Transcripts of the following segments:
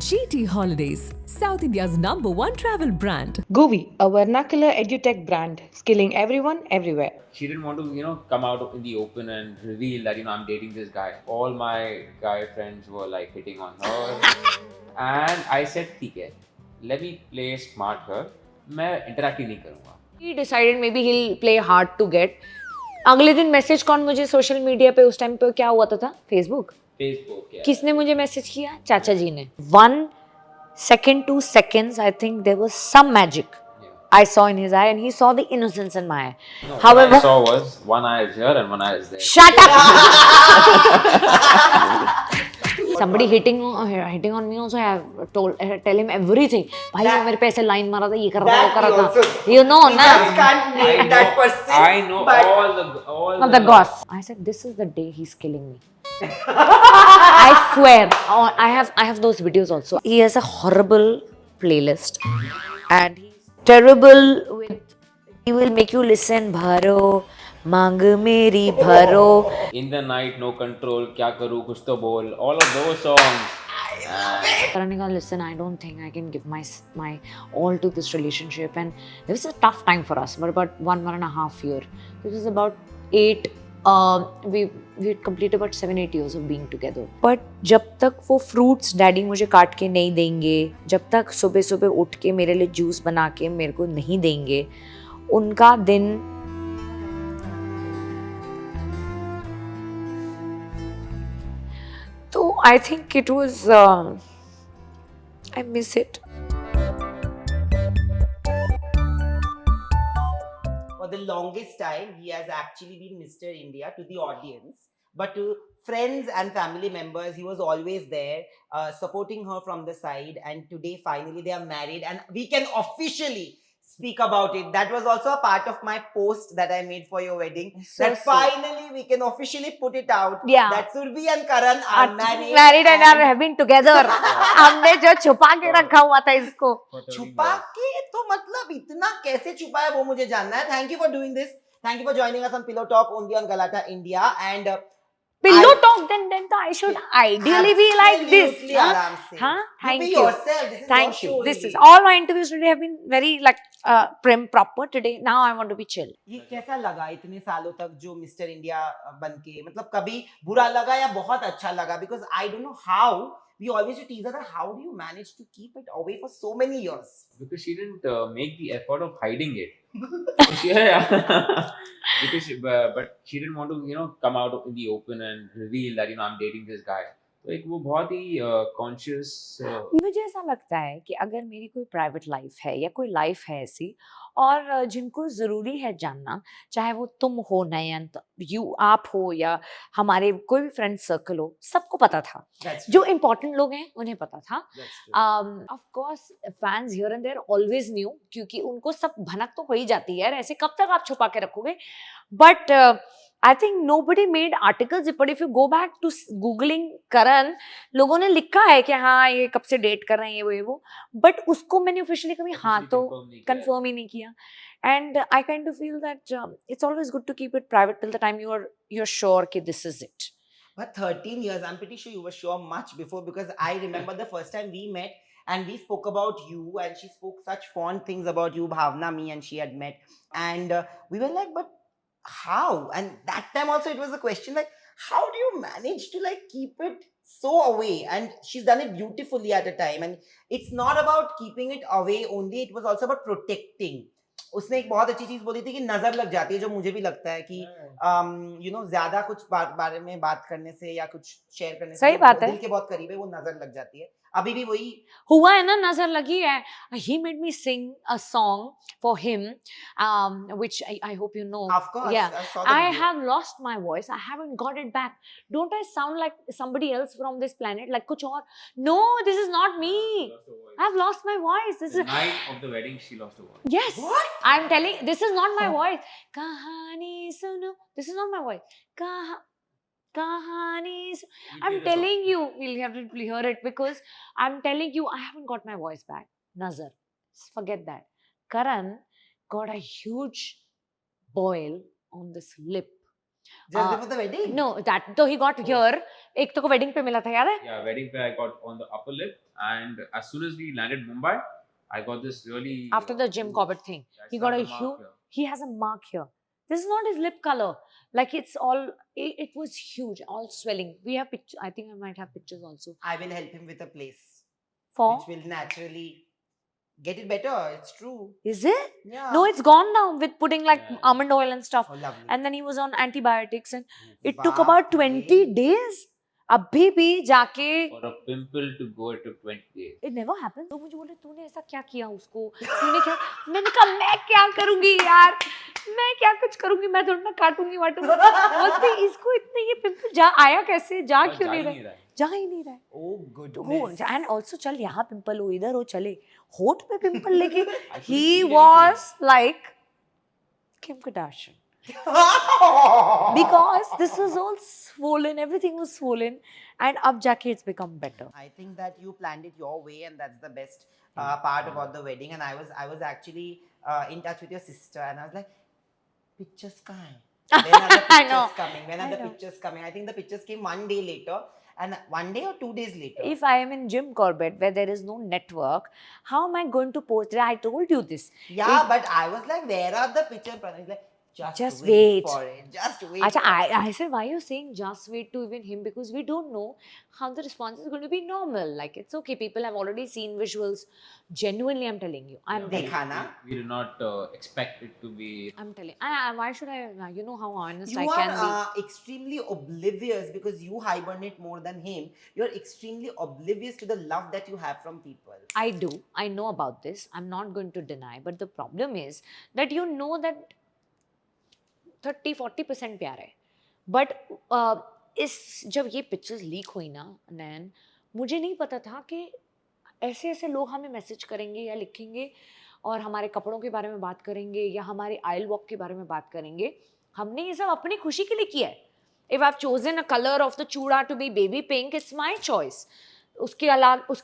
GT Holidays, South India's #1 travel brand. Govi, a vernacular edutech brand, skilling everyone everywhere. She didn't want to, come out in the open and reveal that, I'm dating this guy. All my guy friends were like hitting on her. And I said, ठीक है, let me play smart her. मैं interact ही नहीं करूँगा. He decided maybe he'll play hard to get. अगले दिन message कौन मुझे social media पे उस टाइम पे क्या हुआ था फेसबुक किसने मुझे मैसेज किया चाचा जी ने 1 second 2 seconds I think there was some magic I saw in his eye and he saw the innocence in my eye. No, however what I saw was one eye is here and one eye is there. Shut up. Somebody hitting on me also I have tell him everything भाई वो मेरे पे ऐसे line मारा था ये कर रहा था वो कर रहा था you know ना that person I know all the goss. I said this is the day he's killing me. I swear I have those videos also. He has a horrible playlist and he's terrible with he will make you listen bharo मांग मेरी भरो In the night no control क्या करूँ कुछ तो बोल all of those songs. Karan, listen, I don't think I can give my all to this relationship and it was a tough time for us for about 1.5 years. This was about 8 we completed about 7-8 years of being together. But जब तक वो fruits daddy मुझे काट के नहीं देंगे, जब तक सुबह सुबह उठ के मेरे लिए जूस बना के मेरे को नहीं देंगे, उनका दिन तो I think it was I miss it. For the longest time, he has actually been Mr. India to the audience. But to friends and family members, he was always there, supporting her from the side. And today, finally, they are married. And we can officially speak about it. That was also a part of my post that I made for your wedding. So that finally, we can officially put it out. Yeah. That Surbhi and Karan are married. Married and are having together. हमने जो छुपा के रखा हुआ था इसको छुपा के तो मतलब इतना कैसे छुपा है वो मुझे जानना है. Thank you for doing this. Thank you for joining us on Pillow Talk only on Galatta India and Pillow talk then I should ideally be like this. Huh? Thank you. Yourself. This is Thank your you. show This only. is all my interviews today have been very like prim proper today. Now I want to be chill. ये कैसा लगा इतने सालों तक जो mister India बनके मतलब कभी बुरा लगा या बहुत अच्छा लगा because I don't know how we always used to tease her that how do you manage to keep it away for so many years? Because she didn't make the effort of hiding it. Yeah. But she didn't want to come out in the open and reveal that I'm dating this guy. तो एक वो बहुत ही conscious मुझे ऐसा लगता है कि अगर मेरी कोई प्राइवेट लाइफ है या कोई लाइफ है ऐसी और जिनको ज़रूरी है जानना चाहे वो तुम हो नयन आप हो या हमारे कोई भी फ्रेंड सर्कल हो सबको पता था जो इम्पोर्टेंट लोग हैं उन्हें पता था of course fans here and there always new क्योंकि उनको सब भनक तो हो ही जाती है यार ऐसे कब तक आप छुपा के रखोगे but I think nobody made articles, but if you go back to googling Karan, लोगों ने लिखा है कि हाँ ये कब से डेट कर रहे हैं ये वो but उसको मैंने officially कभी हाँ तो confirm ही नहीं किया and I kind of feel that it's always good to keep it private till the time you're sure कि this is it. But 13 years, I'm pretty sure you were sure much before because I remember the first time we met and we spoke about you and she spoke such fond things about you, Bhavna, me and she had met and we were like, but how? And that time also it was a question like, how do you manage to like keep it so away? And she's done it beautifully at a time and it's not about keeping it away only, it was also about protecting. उसने एक बहुत अच्छी चीज बोली थी कि नजर लग जाती है जो मुझे भी लगता है कि ज्यादा कुछ बारे में बात करने से या कुछ शेयर करने से सही बात है दिल के बहुत करीब है वो नजर लग जाती है अभी भी वही हुआ है ना नजर लगी है he made me sing a song for him which I hope you know of course yeah I have lost my voice I haven't got it back don't I sound like somebody else from this planet like kuch aur no this is not me I've lost my voice this the is night of the wedding she lost her voice yes what I'm telling this is not my voice kahani suno this is not my voice kahanis I'm telling you we'll have to hear it because I'm telling you I haven't got my voice back nazar forget that Karan got a huge boil on this lip just before the wedding no that though he got here एक तो को wedding पे मिला था, याद है? Yeah, wedding day I got on the upper lip, and as soon as we landed Mumbai, I got this really. After the Jim Corbett thing, I he still got have a the mark huge. here. He has a mark here. This is not his lip color. Like it's all. It was huge, all swelling. We have pictures. I think I might have pictures also. I will help him with a place For which will naturally get it better. It's true. is it? Yeah. No, it's gone now with putting like Yeah. almond oil and stuff. Oh, lovely. And then he was on antibiotics, and it took Baap about re. 20 days. अभी भी जाके For a pimple to go, it took 20 days. It never happens. तो मुझे बोले तूने ऐसा क्या किया उसको, तूने क्या, मैंने कहा मैं क्या करूंगी यार, मैं क्या कुछ करूंगी, मैं थोड़ा ना काटूंगी वाटूंगी, बोलते इसको इतने ये पिंपल जा आया कैसे, जा और क्यों जा नहीं ही रहा नहीं रहा है। जा ही नहीं रहा है। Oh goodness. एंड ऑल्सो चल यहाँ पिंपल हो, इधर हो, चले होठ पे पिंपल लेके couldn't he feel was like Kim Kardashian because this was all swollen, everything was swollen, and अब जाके it's become better. I think that you planned it your way, and that's the best part about the wedding. And I was actually in touch with your sister, and I was like, pictures kahan hai? When are the I pictures know. coming? When are I the know. pictures coming? I think the pictures came 1 day later, and 1 day or 2 days later. If I am in Jim Corbett where there is no network, how am I going to post it? I told you this. Yeah, but I was like, where are the picture? He's like, just wait. wait for it. Just wait. Acha, for it. I said, why are you saying just wait to even him? Because we don't know how the response is going to be normal. Like, it's okay. People have already seen visuals. Genuinely, I'm telling you. I'm telling you. Dekha na? We did not expect it to be. I'm telling. Why should I? You know how honest You I can be. are extremely oblivious because you hibernate more than him. You're extremely oblivious to the love that you have from people. I do. I know about this. I'm not going to deny. But the problem is that you know that 30-40% प्यार है. But इस जब ये pictures leak हुई ना नैन, मुझे नहीं पता था कि ऐसे ऐसे लोग हमें मैसेज करेंगे या लिखेंगे और हमारे कपड़ों के बारे में बात करेंगे या हमारे आइल वॉक के बारे में बात करेंगे. हमने ये सब अपनी खुशी के लिए किया है. If I have chosen a colour of the chooda to be baby pink, it's my choice. उसके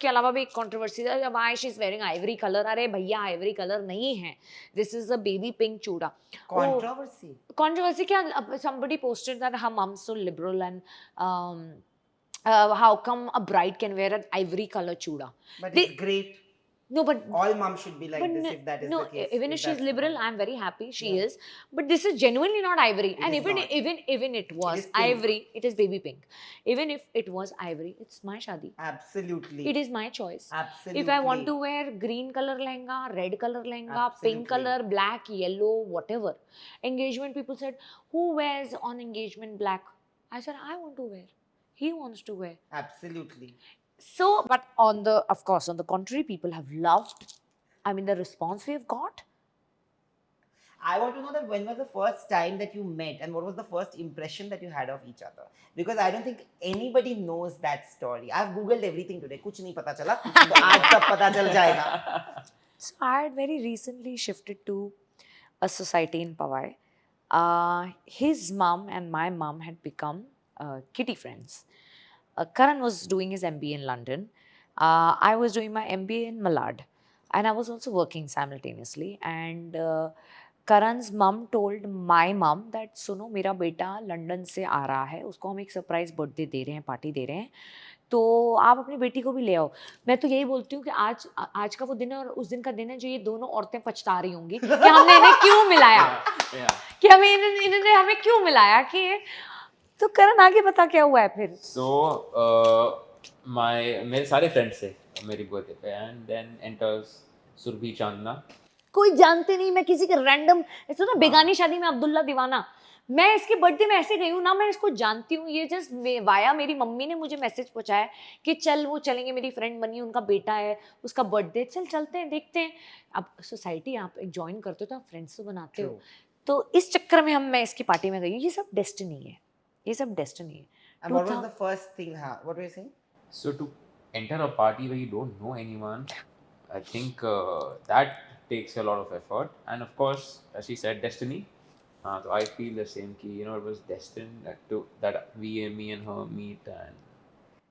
अलावा भी एक कंट्रोवर्सी था जब I she is wearing ivory colour. अरे भैया आइवरी कलर नहीं है, this is a baby pink chooda. Controversy क्या, somebody posted that her mom's so liberal and how come a bride can wear an ivory color chuda. But They- it's great. No, but All moms should be like but this if that is no, the case. even if she's that's the liberal, problem. I'm very happy she Yeah. is. But this is genuinely not ivory. It And is even not. even it was is pink. ivory, it is baby pink. Even if it was ivory, it's my shaadi. Absolutely. It is my choice. Absolutely. If I want to wear green color lehenga, red color lehenga, pink Absolutely. color, black, yellow, whatever. Engagement, people said, who wears on engagement black? I said, I want to wear. He wants to wear. Absolutely. So, but of course, on the contrary, people have loved. I mean, the response we have got. I want to know that when was the first time that you met and what was the first impression that you had of each other? Because I don't think anybody knows that story. I've googled everything today. कुछ नहीं पता चला. तो आज सब पता चल जाएगा. So, I had very recently shifted to a society in Powai. His mom and my mom had become kitty friends. Karan was doing his MBA in London. I was doing my MBA in Malad. And I was also working simultaneously. And Karan's mom told my mom that सुनो मेरा बेटा London से आ रहा है, उसको हम एक surprise birthday दे रहे हैं, पार्टी दे रहे हैं, तो आप अपनी बेटी को भी ले आओ. मैं तो यही बोलती हूँ कि आज का वो दिन है और उस दिन का दिन है जो ये दोनों औरतें पछता रही होंगी कि हमने इन्हें क्यों मिलाया. कि हमें इन्होंने हमें क्यों मिलाया. कि तो करण आगे बता क्या हुआ है फिर. So मेरे सारे फ्रेंड्स थे मेरी बर्थडे पे, and then enters Surbhi Chandna. कोई जानते नहीं, मैं किसी के रैंडम ऐसा ना बेगानी शादी में अब्दुल्ला दीवाना, मैं इसके बर्थडे में ऐसे गई हूँ ना, मैं इसको जानती हूँ. ये जस्ट वाया मेरी मम्मी ने मुझे मैसेज पहुंचाया कि चल वो चलेंगे, मेरी फ्रेंड बनी, उनका बेटा है, उसका बर्थडे, चल चलते हैं देखते हैं. अब सोसाइटी आप जॉइन करते हो तो आप फ्रेंड्स तो बनाते हो. तो इस चक्कर में मैं इसकी पार्टी में गई हूँ. ये सब डेस्टिनी है, ये सब डेस्टिनी है. And what was the first thing? What were you saying? So to enter a party where you don't know anyone, I think that takes a lot of effort. And of course, as she said, destiny. So I feel the same. It was destined that me and her meet. And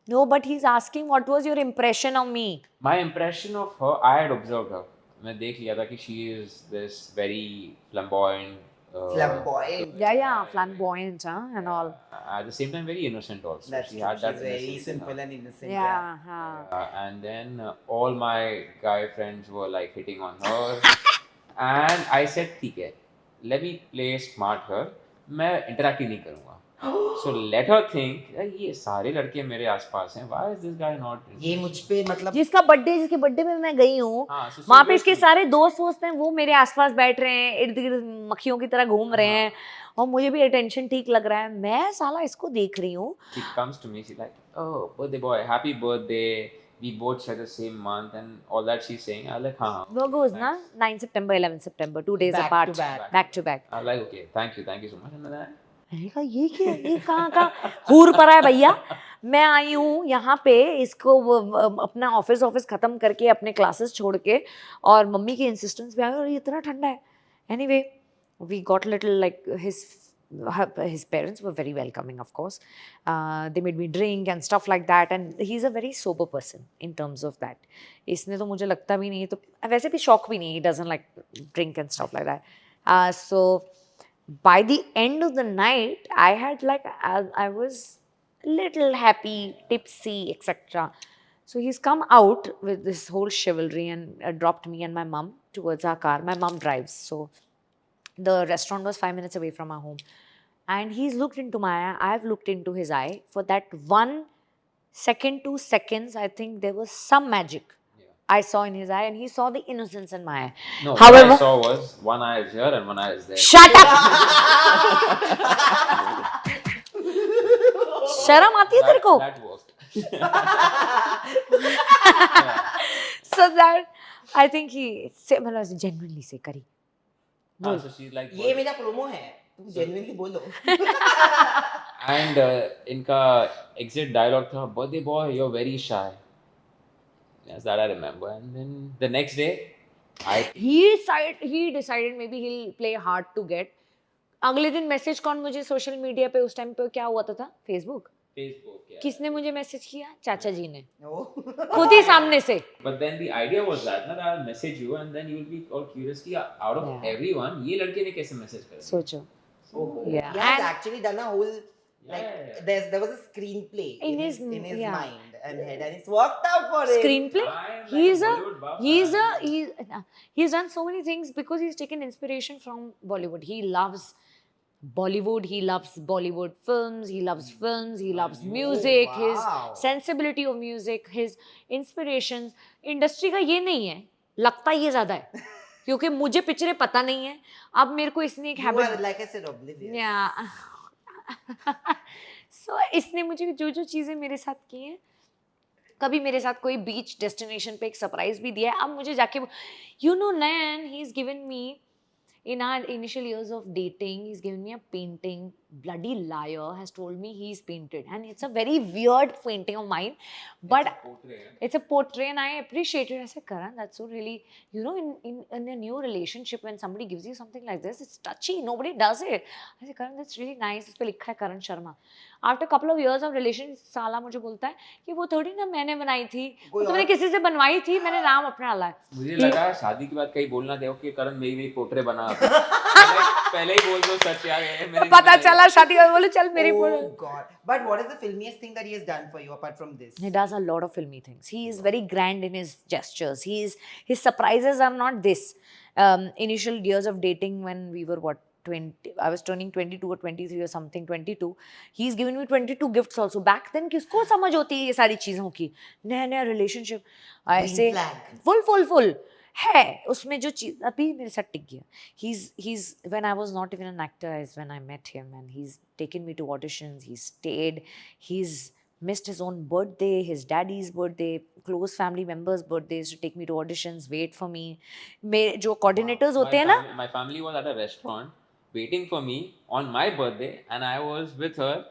No, but he's asking what was your impression of me. my impression of her, I had observed her. मैं देख लिया था कि she is this very flamboyant, Flamboyant. Yeah, flamboyant, and all. At the same time, very innocent also. That's She true. had that She's very innocence in simple her. and innocent. Yeah, And then all my guy friends were like hitting on her, and I said, "ठीक है, let me play smart her. मैं interact ही नहीं करूँगा." So let her think, ये सारे लड़के मेरे आसपास हैं. Why is this guy not? ये मुझ पे मतलब जिसके बर्थडे में मैं गई हूँ, हाँ, so she वहाँ पे waits इसके me. सारे दोस्त वोस्त हैं, वो मेरे आसपास बैठ रहे हैं, इर्द गिर्द मक्खियों की तरह घूम रहे हैं, और मुझे भी अटेंशन ठीक लग रहा है, मैं साला इसको देख रही हूँ. She comes to me, she's like, "Oh, birthday boy, happy birthday. We both share the same month," and all that she's saying. I'm like, हाँ. वो goes ना, thanks. 9 September, 11 September, 2 days Back apart, to back. back to back. I'm like, okay, thank you so much. And then मैंने कहा ये क्या, ये कहाँ हूर पड़ा है भैया. मैं आई हूँ यहाँ पे, इसको अपना ऑफिस खत्म करके, अपने क्लासेस छोड़ के, और मम्मी की इंसिस्टेंस पे आई, और ये इतना ठंडा है. Anyway, we got little like his parents were very welcoming, of course. They made me drink and stuff like that, and he's a very sober person in terms of that. इसने तो मुझे लगता भी नहीं है, तो वैसे भी शौक भी नहीं, he doesn't like drink and stuff like that. So by the end of the night, I had like, I was little happy, tipsy, etc. So he's come out with this whole chivalry and dropped me and my mum towards our car. My mum drives, so the restaurant was 5 minutes away from our home. And he's looked into my eye, I've looked into his eye. For that 1 second, 2 seconds, I think there was some magic I saw in his eye, and he saw the innocence in my eye. no, However, what I saw was one eye is here and one eye is there. shut up! शर्म आती है तेरे को? That worked. So that, I think he मतलब genuinely से करी. So she's like, ये मेरा प्रोमो है, तुम genuinely बोलो. and इनका exit dialogue था, birthday boy, you're very shy. Yes, that I remember. And then the next day, he decided maybe he'll play hard to get. अगले दिन मैसेज कौन मुझे सोशल मीडिया पे, उस टाइम पे क्या हुआ था? फेसबुक. Facebook. किसने मुझे मैसेज किया? चाचा जी ने, No. खुद ही सामने से. But then the idea was that that I'll message you and then you'll be all curious कि out of everyone ये लड़के ने कैसे मैसेज कर दिया. सोचो. Oh, Yeah. he has And- actually done a whole like there was a screenplay In in his- his yeah. mind and head, and it's worked out for him. Screenplay. I'm He's like a Bollywood buff, he's done so many things because he's taken inspiration from Bollywood. He loves Bollywood, he loves Bollywood films, he loves he loves music, wow. his sensibility of music, his inspirations. Industry का ये नहीं है, लगता ये ज़्यादा है, क्योंकि मुझे पिक्चरें पता नहीं है. अब मेरे को इसने एक You habit, are, like I said, oblivious. yeah. So इसने मुझे जो चीज़ें मेरे साथ की हैं, कभी मेरे साथ कोई बीच डेस्टिनेशन पे एक सरप्राइज भी दिया है. अब मुझे जाके, you know, Nayan, he's given me, in our initial years of dating, he's given me a painting. Bloody liar, has told me he's painted, and it's a very weird painting of mine, but it's a portrait, and I appreciate it. I said, Karan, that's so really, you know, in a new relationship, when somebody gives you something like this, it's touchy, nobody does it. I said, Karan, that's really nice. इस पे लिखा है Karan Sharma. After a couple of years of relationship, साला मुझे बोलता है कि वो थोड़ी ना मैंने बनाई थी, वो तुमने किसी से बनवाई थी, मैंने नाम अपना डाला है. मुझे लगा शादी के बाद कहीं बोलना दे कि करण मेरी पोर्ट्रेट बना. पहले ही बोल दो सच यार, मैंने पता चला शादी का, बोले चल मेरी Oh God! But what is the filmiest thing that he has done for you apart from this? He does a lot of filmy things. He is very grand in his gestures. His surprises are not this. Initial years of dating, when we were 20, I was turning 22 or 23 or something, 22. He's given me 22 gifts also. Back then, किसको समझ होती है ये सारी चीज़ों की? नया relationship. I Green say flag. full है उसमें जो चीज़ अभी मेरे साथ टिक गया. He's when I was not even an actor is when I met him, and he's taken me to auditions. He stayed. He's missed his own birthday, his daddy's birthday, close family members' birthdays to take me to auditions, wait for me. मेरे जो coordinators होते हैं ना, My family was at a restaurant waiting for me on my birthday, and I was with her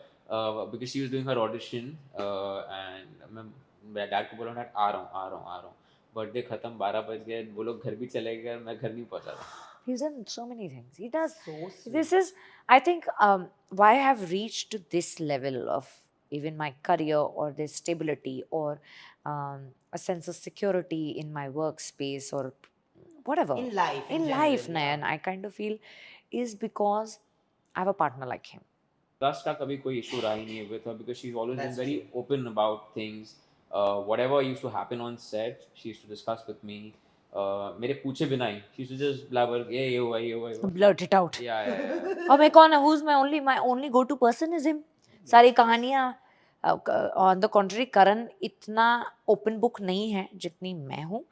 because she was doing her audition, and मैं dad को बोला dad आ रहा हूँ. बर्थडे खत्म 12 बज गए, वो लोग घर भी चले गए, मैं घर नहीं पहुंचा था. he's done so many things. He does. So sweet. This is, I think, why I have reached this level of even my career, or this stability, or a sense of security in my workspace, or whatever. In life. In general, life, yeah. Nayan, I kind of feel is because I have a partner like him. Trust का कभी कोई issue रहा ही नहीं है with her because she's always been That's very true. open about things. Whatever used to happen on set, she used to discuss with me. मेरे पूछे बिना ही, she used to just blabber, ये हुआ, ये हुआ, ये हुआ. Blurt it out. Yeah. और मैं कौन है? Who's my only go-to person is him. सारी कहानियाँ on the contrary करण इतना open book नहीं है जितनी मैं हूँ,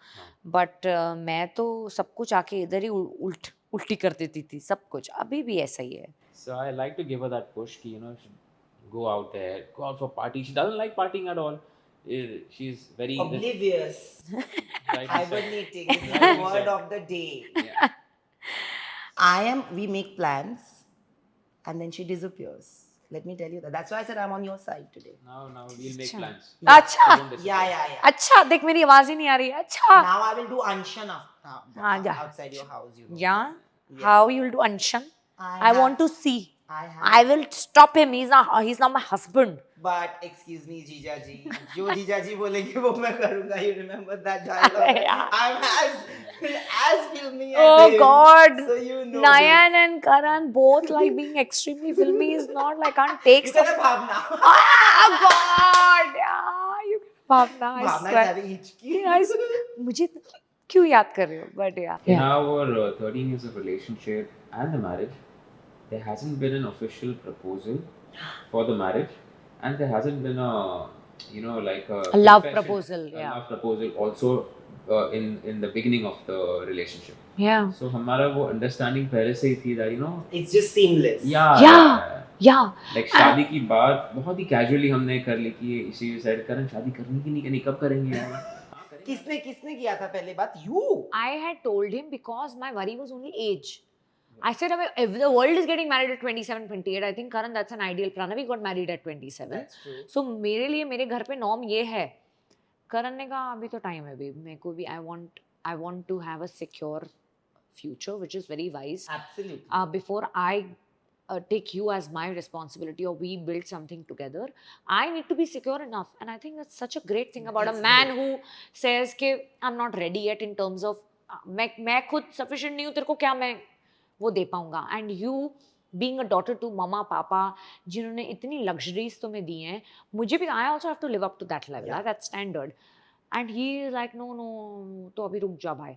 but मैं तो सब कुछ आके इधर ही उल्टी कर देती थी, सब कुछ अभी भी ऐसा ही है. So I like to give her that push कि go out there, go out for party. She doesn't like partying at all. She's very Oblivious. Right, Hibernating is the word of the day. Yeah. We make plans and then she disappears. Let me tell you that. That's why I said I'm on your side today. Now we'll make plans. अच्छा. Don't disappoint. Yeah. अच्छा, देख मेरी आवाज ही नहीं आ रही है. अच्छा. Now I will do Anshan yeah. outside your house. Yeah. How you'll do Anshan? I want to see. I will stop him. He's not my husband. But excuse me, Jija ji. जो जीजा जी बोलेंगे वो मैं करूँगा. You remember that dialogue? I'm as filmy as Oh him. God. So you know. Nayan and Karan both like being extremely filmy is not like can't take. You can have Bhavna. Oh God. Yeah, you Bhavna. I Bhavna swear. is having itchy. मुझे क्यों याद कर रहे हो? But yeah. In our 13 years of relationship and the marriage, there hasn't been an official proposal for the marriage, and there hasn't been a like a love confession, proposal. a Yeah. love proposal also in the beginning of the relationship. Yeah. So हमारा वो understanding पहले से ही थी that It's just seamless. Yeah. Like शादी की बात बहुत ही casually हमने कर ली कि she said Karan शादी करनी की नहीं करनी कब करेंगे यार. किसने किया था पहले बात? You. I had told him because my worry was only age. I said, if the world is getting married at 27, 28, I think Karan, that's an ideal. Pranavi got married at 27. That's true. So मेरे लिए मेरे घर पे norm ये है. Karan ने कहा अभी तो time है babe. मेरे को भी I want to have a secure future, which is very wise. Absolutely. Before I take you as my responsibility or we build something together, I need to be secure enough. And I think that's such a great thing about a man who says कि I'm not ready yet in terms of मैं खुद sufficient नहीं हूँ तेरे को क्या मैं वो दे पाऊंगा. And you being a daughter to ममा पापा जिन्होंने इतनी लग्जरीज तुम्हें दी हैं, मुझे भी I also have to live up to that level, that standard. And he is like no तो अभी रुक जा भाई.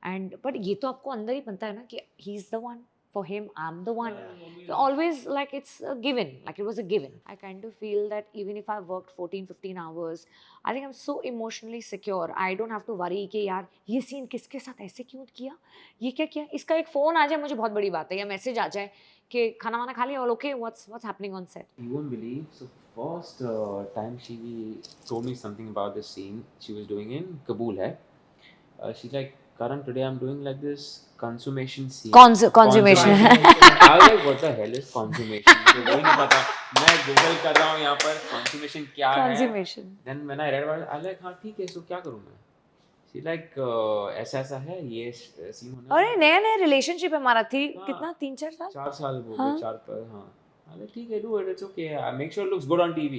एंड बट ये तो आपको अंदर ही बनता है ना कि he is the one. For him, I'm the one. So always like it's a given, like it was a given. I kind of feel that even if I worked 14-15 hours, I think I'm so emotionally secure. I don't have to worry कि यार ये scene किसके साथ ऐसे क्यों किया, ये क्या किया. इसका एक फ़ोन आ जाए मुझे बहुत बड़ी बात है, या मैसेज आ जाए कि खाना वाना खा लिया, all okay, what's happening on set. You won't believe. So first time she told me something about this scene she was doing in Kabul hai. She's like, Karan, today I'm doing like this consummation scene. Consummation. I was like, what the hell is consummation? मुझे वही नहीं पता. मैं Google कर रहा हूँ यहाँ पर consummation क्या है. Consummation. Then when I read about it, I like हाँ ठीक है, so क्या करूँ मैं? She like ऐसा है ये scene होने. अरे नया रिलेशनशिप है हमारा. थी कितना 3-4 साल. 4 साल हो गए 4 पर हाँ. I like ठीक है, do it, it's okay. Make sure it looks good on TV.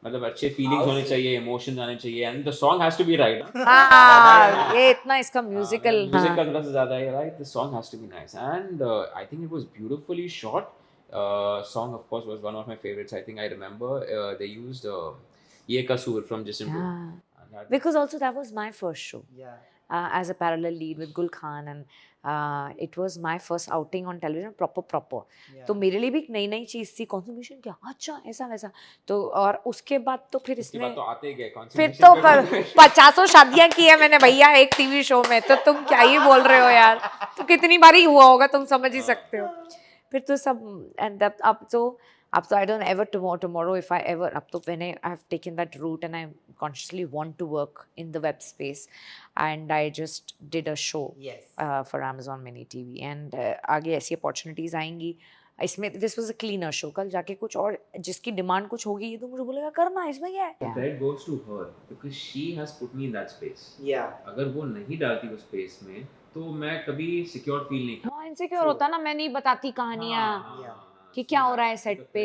मतलब अच्छे फीलिंग्स होने चाहिए, इमोशंस आने चाहिए, and the song has to be right. हाँ ये इतना इसका म्यूजिकल म्यूजिक का थोड़ा सा ज्यादा है right. The song has to be nice and I think it was beautifully shot. Song of course was one of my favorites. I think I remember they used Ye Kasoor from Jisim because also that was my first show. Yeah. As a parallel lead with Gul Khan, and it was my first outing on television proper. तो मेरे लिए भी एक नई चीज़ थी. कॉन्सुमेशन क्या, अच्छा ऐसा वैसा. तो और उसके बाद तो फिर इसने तो आते गए फिर तो 50 शादियां की है मैंने भैया एक टीवी शो में. तो तुम क्या ही बोल रहे हो यार. तो कितनी बारी हुआ होगा तुम समझ ही सकते हो. फिर तो सब एंड अब तो I don't ever tomorrow if I ever अब तो when I have taken that route and I consciously want to work in the web space, and I just did a show for Amazon Mini TV, and आगे ऐसी opportunities आएंगी. इसमें this was a cleaner show. कल जाके कुछ और जिसकी demand कुछ होगी ये तो मुझे बोलेगा करना इसमें क्या है. Credit goes to her because she has put me in that space. Yeah. अगर वो नहीं डालती उस स्पेस में तो मैं कभी सिक्योर फील नहीं. हाँ इनसिक्योर होता ना, मैं नहीं बताती कहानियाँ कि क्या हो रहा है सेट पे.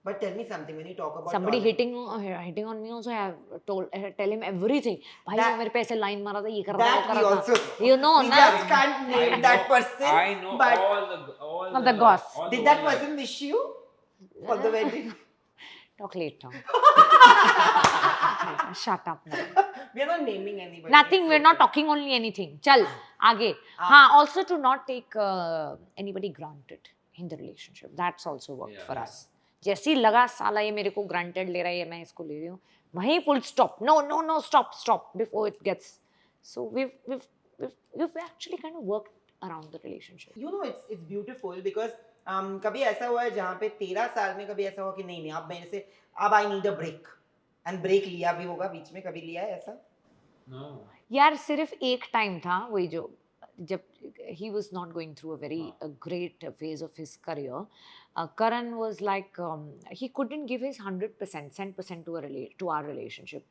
But tell me something, when you talk about somebody tolerance, hitting on me also, I have tell him everything. भाई That- वो मेरे पे ऐसे line मारा था, ये कर रहा था, that वो we कर रहा also था. You know, we ना? just can't name that person. I know but all the goss. all did the that one person wish you for the wedding? Talk later. Shut up now. We are not naming anybody. Nothing, It's we're not okay. talking only anything. चल आगे. हाँ, also to not take anybody granted in the relationship. That's also worked Yeah, for yeah. us. जैसे ही लगा साला ये मेरे को granted ले रहा है, मैं इसको ले रही हूँ, वहीं full stop. No, stop before it gets. So we've actually kind of worked around the relationship. You know, it's beautiful because कभी ऐसा हुआ है जहाँ पे 13 साल में कभी ऐसा हुआ कि नहीं अब मेरे से अब I need a break and break लिया भी होगा बीच में, कभी लिया है ऐसा? No. यार सिर्फ एक टाइम था वही जो जब he was not going through a very great phase of his career. Karan was like he couldn't give his 100% 100% to our relationship.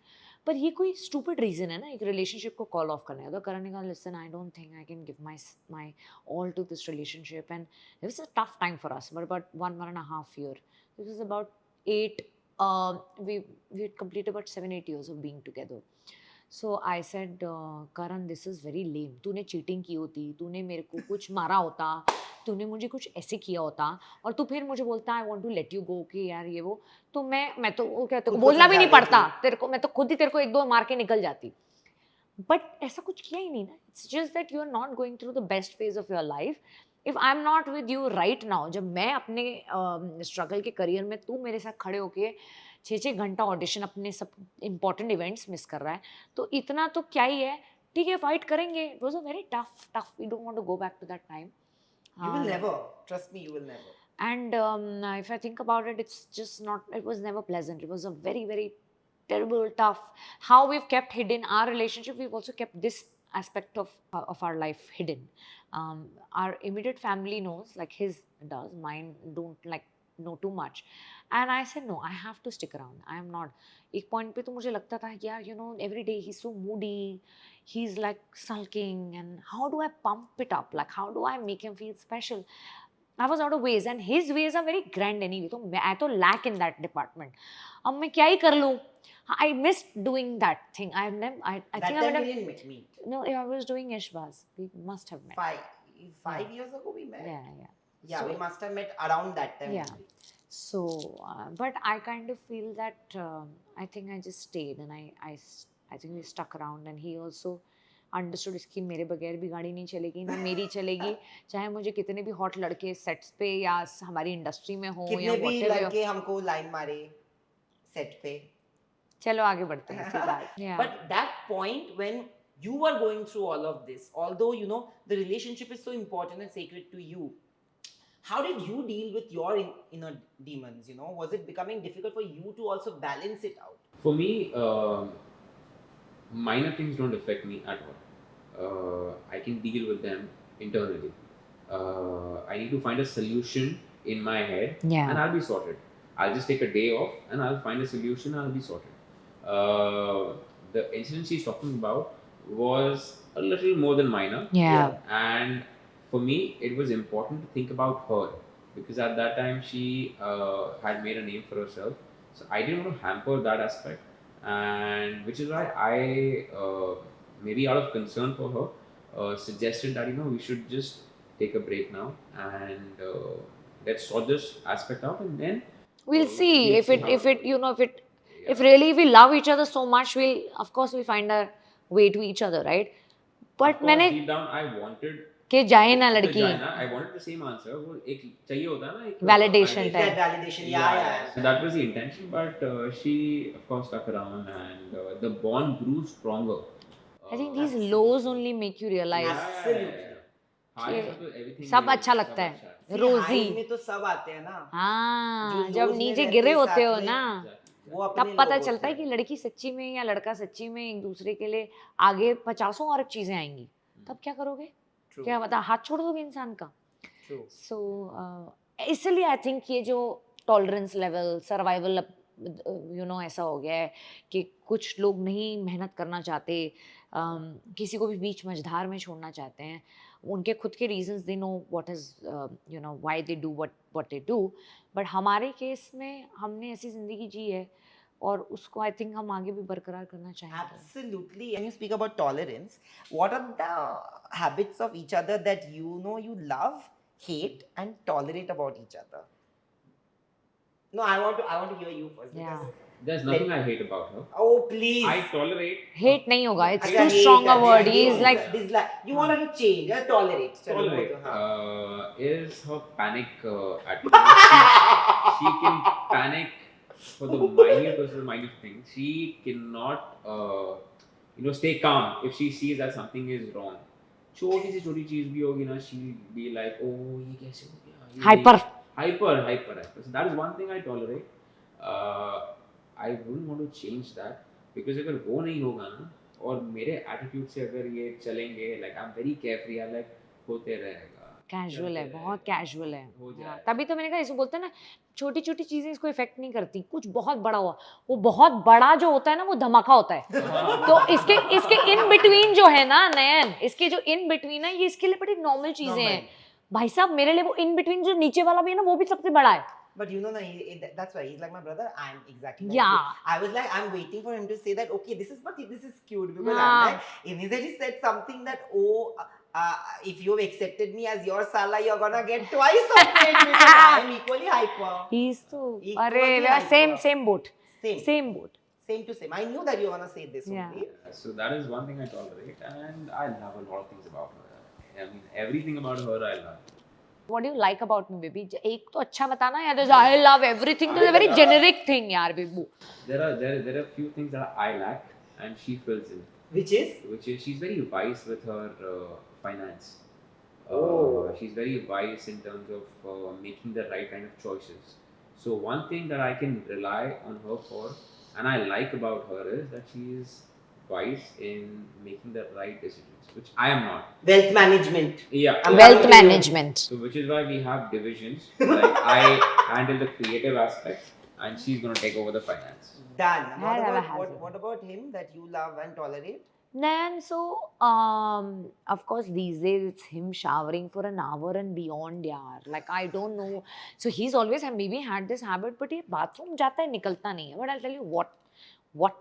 पर ये कोई stupid reason है ना एक relationship को call off करने का. तो Karan ने कहा listen, I don't think I can give my all to this relationship, and it was a tough time for us. But about 1.5 year. It was about 8. We had completed about 7-8 years of being together. So I said, Karan, this is very lame. तूने cheating की होती, तूने मेरे को कुछ मारा होता, तूने मुझे कुछ ऐसे किया होता, और तू फिर मुझे बोलता I want to let you go कि यार ये वो, तो मैं तो वो कहते को बोलना भी नहीं पड़ता तेरे को, मैं तो खुद ही तेरे को 1-2 मार के निकल जाती. But ऐसा कुछ किया ही नहीं ना. It's just that you are not going through the best phase of your life. If I'm not with you right now, जब मैं अपने struggle के career में तू मेरे साथ खड़े होके 6-6 घंटा ऑडिशन अपने सब इंपॉर्टेंट इवेंट्स मिस कर रहा है, तो इतना तो क्या ही है. ठीक है, फाइट करेंगे. It was a very tough. We don't want to go back to that time. You will never. Trust me, you will never. And if I think about it, it's just not, it was never pleasant. It was a very, very terrible, tough. How we've kept hidden our relationship, we've also kept this aspect of our life hidden. Our immediate family knows, like his does, mine don't like know too much. And I said, no, I have to stick around. I am not. एक point पे तो मुझे लगता था यार, you know, every day he's so moody, he's like sulking, and how do I pump it up? Like, how do I make him feel special? I was out of ways, and his ways are very grand anyway. तो I तो lack in that department. अब मैं क्या ही कर लूँ? I missed doing that thing. I think I That would time have. we didn't meet. No, I was doing Ishbaz. We must have met. Five years ago we met. Yeah. We must have met around that time. Yeah. So, but I kind of feel that I think I just stayed, and I think we stuck around, and he also understood इसकी मेरे बगैर भी गाड़ी नहीं चलेगी ना मेरी चलेगी, चाहे मुझे कितने भी हॉट लड़के सेट्स पे या हमारी इंडस्ट्री में हो या कितने भी whatever. लड़के हमको लाइन मारे सेट पे. चलो आगे बढ़ते हैं इसी बात. Yeah. But that point when you were going through all of this, although you know the relationship is so important and sacred to you, how did you deal with your inner demons? You know, was it becoming difficult for you to also balance it out? For me, minor things don't affect me at all. I can deal with them internally. I need to find a solution in my head, Yeah. and I'll be sorted. I'll just take a day off, and I'll find a solution. I'll be sorted. The incident she's talking about was a little more than minor. Yeah. And for me, it was important to think about her, because at that time she had made a name for herself. So I didn't want to hamper that aspect, and which is why I, maybe out of concern for her, suggested that we should just take a break now and let's sort this aspect out, and then We'll see if how- if really we love each other so much, of course we'll find a way to each other, right? Of But course, मैंने deep down I wanted कि जाए ना to लड़की. join her. I wanted the same answer. वो एक चाहिए होता है ना एक Validation That type. validation, yeah. So that was the intention, but she of course stuck around, and the bond grew stronger. I think these lows only make you realize. Absolutely. Highs में तो everything सब ही- अच्छा सब लगता है. अच्छा See, रोजी. highs में तो सब आते हैं ना. हाँ, जो जब lows में नीचे रहते गिरे हैं होते साथ हो में, ना, Exactly. वो अपने तब पता लोग चलता है होते कि लड़की सच्ची में या लड़का सच्ची में एक दूसरे के लिए आगे 50 और चीजें आएंगी. तब क्या करोगे? True. क्या बता, हाथ छोड़ दोगे इंसान का? True. सो इसलिए आई थिंक ये जो टॉलरेंस लेवल, सर्वाइवल ऐसा हो गया है कि कुछ लोग नहीं मेहनत करना चाहते, किसी को भी बीच मझधार में छोड़ना चाहते हैं, उनके खुद के reasons, they know what is why they do what they do, but हमारे केस में हमने ऐसी ज़िंदगी जी है और उसको आई थिंक हम आगे भी बरकरार करना चाहेंगे. Absolutely. When you speak about tolerance, what are the habits of each other that you love, hate, and tolerate about each other? No, I want to hear you first. Yeah. Because There's nothing I hate about her. oh please. I tolerate. Hate नहीं होगा, it's अच्छा, too hate, strong a अच्छा, word. hate, He's like dislike. You want her to change. Tolerate. चलो, Tolerate वो तो, हाँ. is her panic attitude. She can panic for the minute things. She cannot stay calm if she sees that something is wrong. छोटी से छोटी चीज भी होगी ना, she'll be like, oh ये कैसे हो गया? Hyper. So that is one thing I tolerate. I wouldn't want to change that because अगर वो नहीं होगा ना और मेरे attitude से अगर ये चलेंगे, like I'm very carefree, I like होते रहेगा. कैजुअल है, बहुत कैजुअल है. हो हाँ, जाए. तभी तो मैंने कहा, इसको बोलते हैं ना, छोटी छोटी चीजें इसको इफेक्ट नहीं करती. कुछ बहुत बड़ा हुआ, वो बहुत बड़ा जो होता है ना, वो धमाका होता है. तो इसके इन बिटवीन जो है ना नयन, इसके जो इन बिटवीन है, ये इसके लिए बड़ी नॉर्मल चीजें हैं भाई साहब. मेरे लिए वो इन बिटवीन जो नीचे वाला भी है ना, वो भी सबसे बड़ा है. But that's why he's like my brother. I'm exactly like Yeah. you. I was like, I'm waiting for him to say that, okay, this is cute. Because Yeah. I'm like, initially said something that, if you've accepted me as your Sala, you're gonna get twice of it because I'm equally hyper. He's तो Equally अरे hyper. same boat. Same boat. Same to same. I knew that you were gonna say this Yeah. only. So that is one thing I tolerate, and I love a lot of things about her. I mean, everything about her I love. What do you like about me, baby? एक तो अच्छा बताना यार. I love everything. It's a very generic thing, यार, baby. There are a few things that I lack, and she fills in. Which is? She's very wise with her finance. Oh. She's very wise in terms of making the right kind of choices. So one thing that I can rely on her for, and I like about her, is that she is wise in making the right decisions, which I am not. Wealth management. Yeah. Wealth management. So which is why we have divisions. Like I handle the creative aspects, and she's gonna take over the finance. Done. Has What about him that you love and tolerate? Nan, so of course these days it's him showering for an hour and beyond, yaar. Like I don't know. So he's always maybe had this habit, but he bathroom जाता है निकलता नहीं है. But I'll tell you what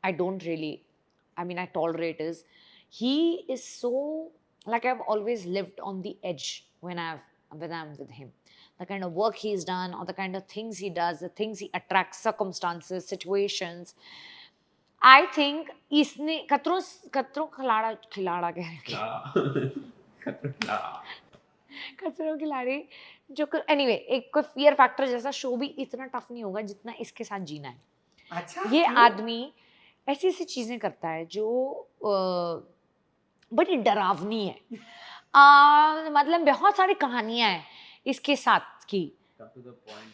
I don't really, I mean I tolerate is, he is so, like I've always lived on the edge when I'm with him. The kind of work he's done, or the kind of things he does, the things he attracts, circumstances, situations. I think इसने कतरों खिलाड़ा कह रही कतरों खिलाड़ी जो anyway एक कोई fear factor जैसा show भी इतना टफ नहीं होगा जितना इसके साथ जीना है. अच्छा. ये आदमी ऐसी चीजें करता है जो बड़ी डरावनी है. मतलब बहुत सारी कहानियां हैं इसके साथ की.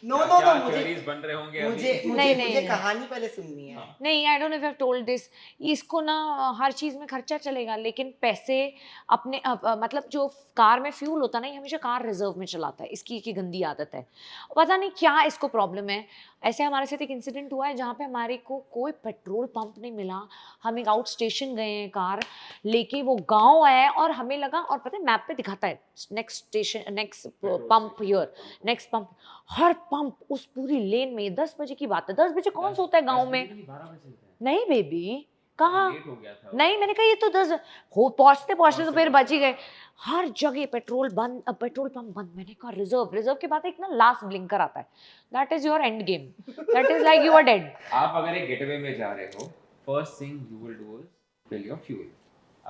No, theories बन रहे होंगे अभी? मुझे कहानी पहले सुननी है. नहीं, I don't know if I've told this. इसको ना हर चीज में खर्चा चलेगा, लेकिन पैसे अपने मतलब जो कार में फ्यूल होता है ना, ये हमेशा कार रिजर्व में चलाता है. इसकी की गंदी आदत है. पता नहीं क्या इसको प्रॉब्लम है. ऐसे हमारे साथ एक इंसिडेंट हुआ है जहाँ पे हमारे को कोई पेट्रोल पंप नहीं मिला. हम एक आउट स्टेशन गए हैं कार लेके, वो गांव है और हमें लगा, और पता है मैप पे दिखाता है next station, next pump here, next pump. Her pump उस पूरी लेन में. 10 बजे की बात है. 10 बजे कौन सोता है गांव में? नहीं बेबी, कहाँ? नहीं, मैंने कहा ये तो 10 हो पहुंचते तो फिर बच ही गए. हर जगह पेट्रोल पंप बंद. मैंने कहा रिजर्व के बाद एक ना लास्ट ब्लिंकर आता है. That is your end game. That is like you are dead. आप अगर एक गेटवे में जा रहे हो, first thing you will do is fill your fuel.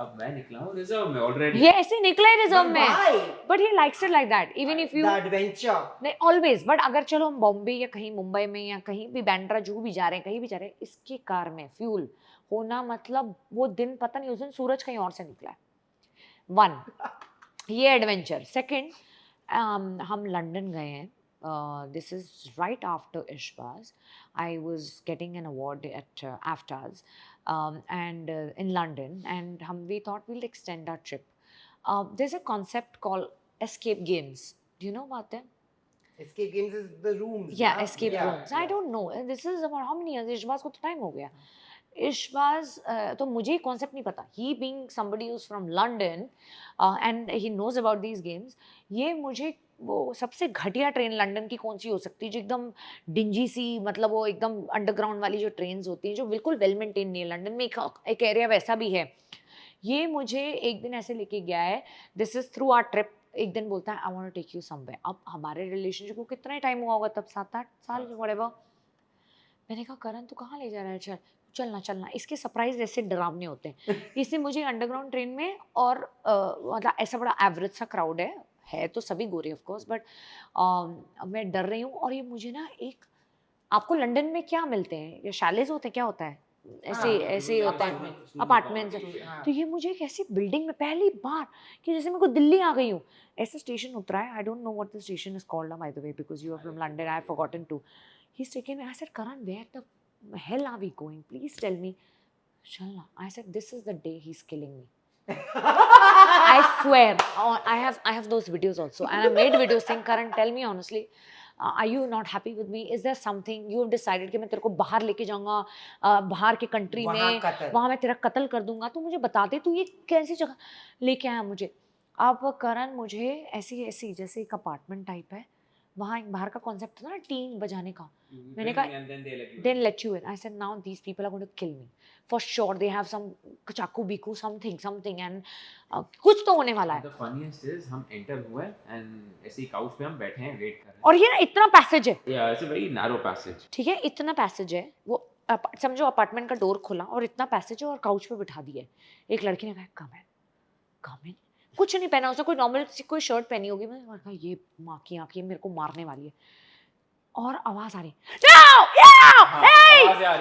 अब मैं निकला हूँ रिजर्व में ऑलरेडी. ये ऐसे निकला है रिजर्व में, but he likes it like that. Even if you The adventure. नहीं ऑलवेज, बट अगर चलो हम बॉम्बे या कहीं मुंबई में या कहीं भी बैंड्रा जो भी जा रहे हैं, कहीं भी जा रहे हैं, इसकी कार में फ्यूल होना मतलब वो दिन पता नहीं, उस दिन सूरज कहीं और से निकला है. 1 ये एडवेंचर. सेकंड, हम लंदन गए हैं. This is right after Ishbaz. I was getting an award at AFTAs and in London, and we thought we'll extend our trip. There's a concept called escape games. Do you know about them? Escape games is the rooms. Yeah, na? escape rooms. I don't know. This is about how many years? इशबाज को तो time हो गया. इशबाज तो मुझे concept नहीं पता. He being somebody who's from London and he knows about these games. ये मुझे वो सबसे घटिया ट्रेन लंदन की कौन सी हो सकती है जो एकदम डिंजी सी, मतलब वो एकदम अंडरग्राउंड वाली जो ट्रेन्स होती हैं जो बिल्कुल वेल मेंटेन नहीं है. लंदन में एक एरिया वैसा भी है. ये मुझे एक दिन ऐसे लेके गया है. This is through our trip. एक दिन बोलता है I want to take you somewhere. अब हमारे रिलेशनशिप को कितना टाइम हुआ होगा तब, 7-8 साल व्हाटएवर. मैंने कहा करण तू कहाँ ले जा रहा है, चल चलना चलना. इसके सरप्राइज ऐसे डरावने होते हैं. इसने मुझे अंडरग्राउंड ट्रेन में और मतलब ऐसा बड़ा एवरेज सा क्राउड है तो सभी गोरे ऑफ कोर्स, बट मैं डर रही हूँ. और ये मुझे ना एक, आपको लंदन में क्या मिलते हैं, ये शैलेज होते हैं, क्या होता है, ऐसे होता है अपार्टमेंट्स. तो ये मुझे एक ऐसी बिल्डिंग में पहली बार कि जैसे मैं को दिल्ली आ गई हूँ. ऐसा स्टेशन उतरा है. I don't know what the station is called by the way because you are from London. I have forgotten too. He is taking me. I said Karan where the hell are we going, please tell me. Chalna. I said this is the day he's killing me. I swear. I have those videos also, and I made videos saying Karan, tell me honestly, are you not happy with me? Is there something you have decided कि मैं तेरे को बाहर लेके जाऊंगा, बाहर के country में, वहाँ मैं तेरा कत्ल कर दूंगा. तो मुझे बता दे तू ये कैसी जगह लेके आया मुझे. अब करण मुझे ऐसी जैसे एक अपार्टमेंट टाइप है, वहाँ एक बाहर का कॉन्सेप्ट था ना टीन बजाने का. मैंने कहा then let you in. I said now these people are going to kill me for sure. They have some चाकू बीकू something and कुछ तो होने वाला है. The funniest is हम enter हुए and ऐसे ही couch पे हम बैठे हैं वेट कर रहे हैं. और ये ना इतना पैसेज है. Yeah, it's a very narrow passage. ठीक है, इतना पैसेज है. वो समझो अपार्टमेंट का डोर खुला और इतना पैसेज है और काउच पे बिठा दिए. एक लड़की ने कहा कम इन. कुछ नहीं पहना उसने, कोई नॉर्मल कोई शर्ट पहनी होगी. मैंने कहा ये माँ की आंखें मेरे को मारने वाली है. और आवाज आ रही है,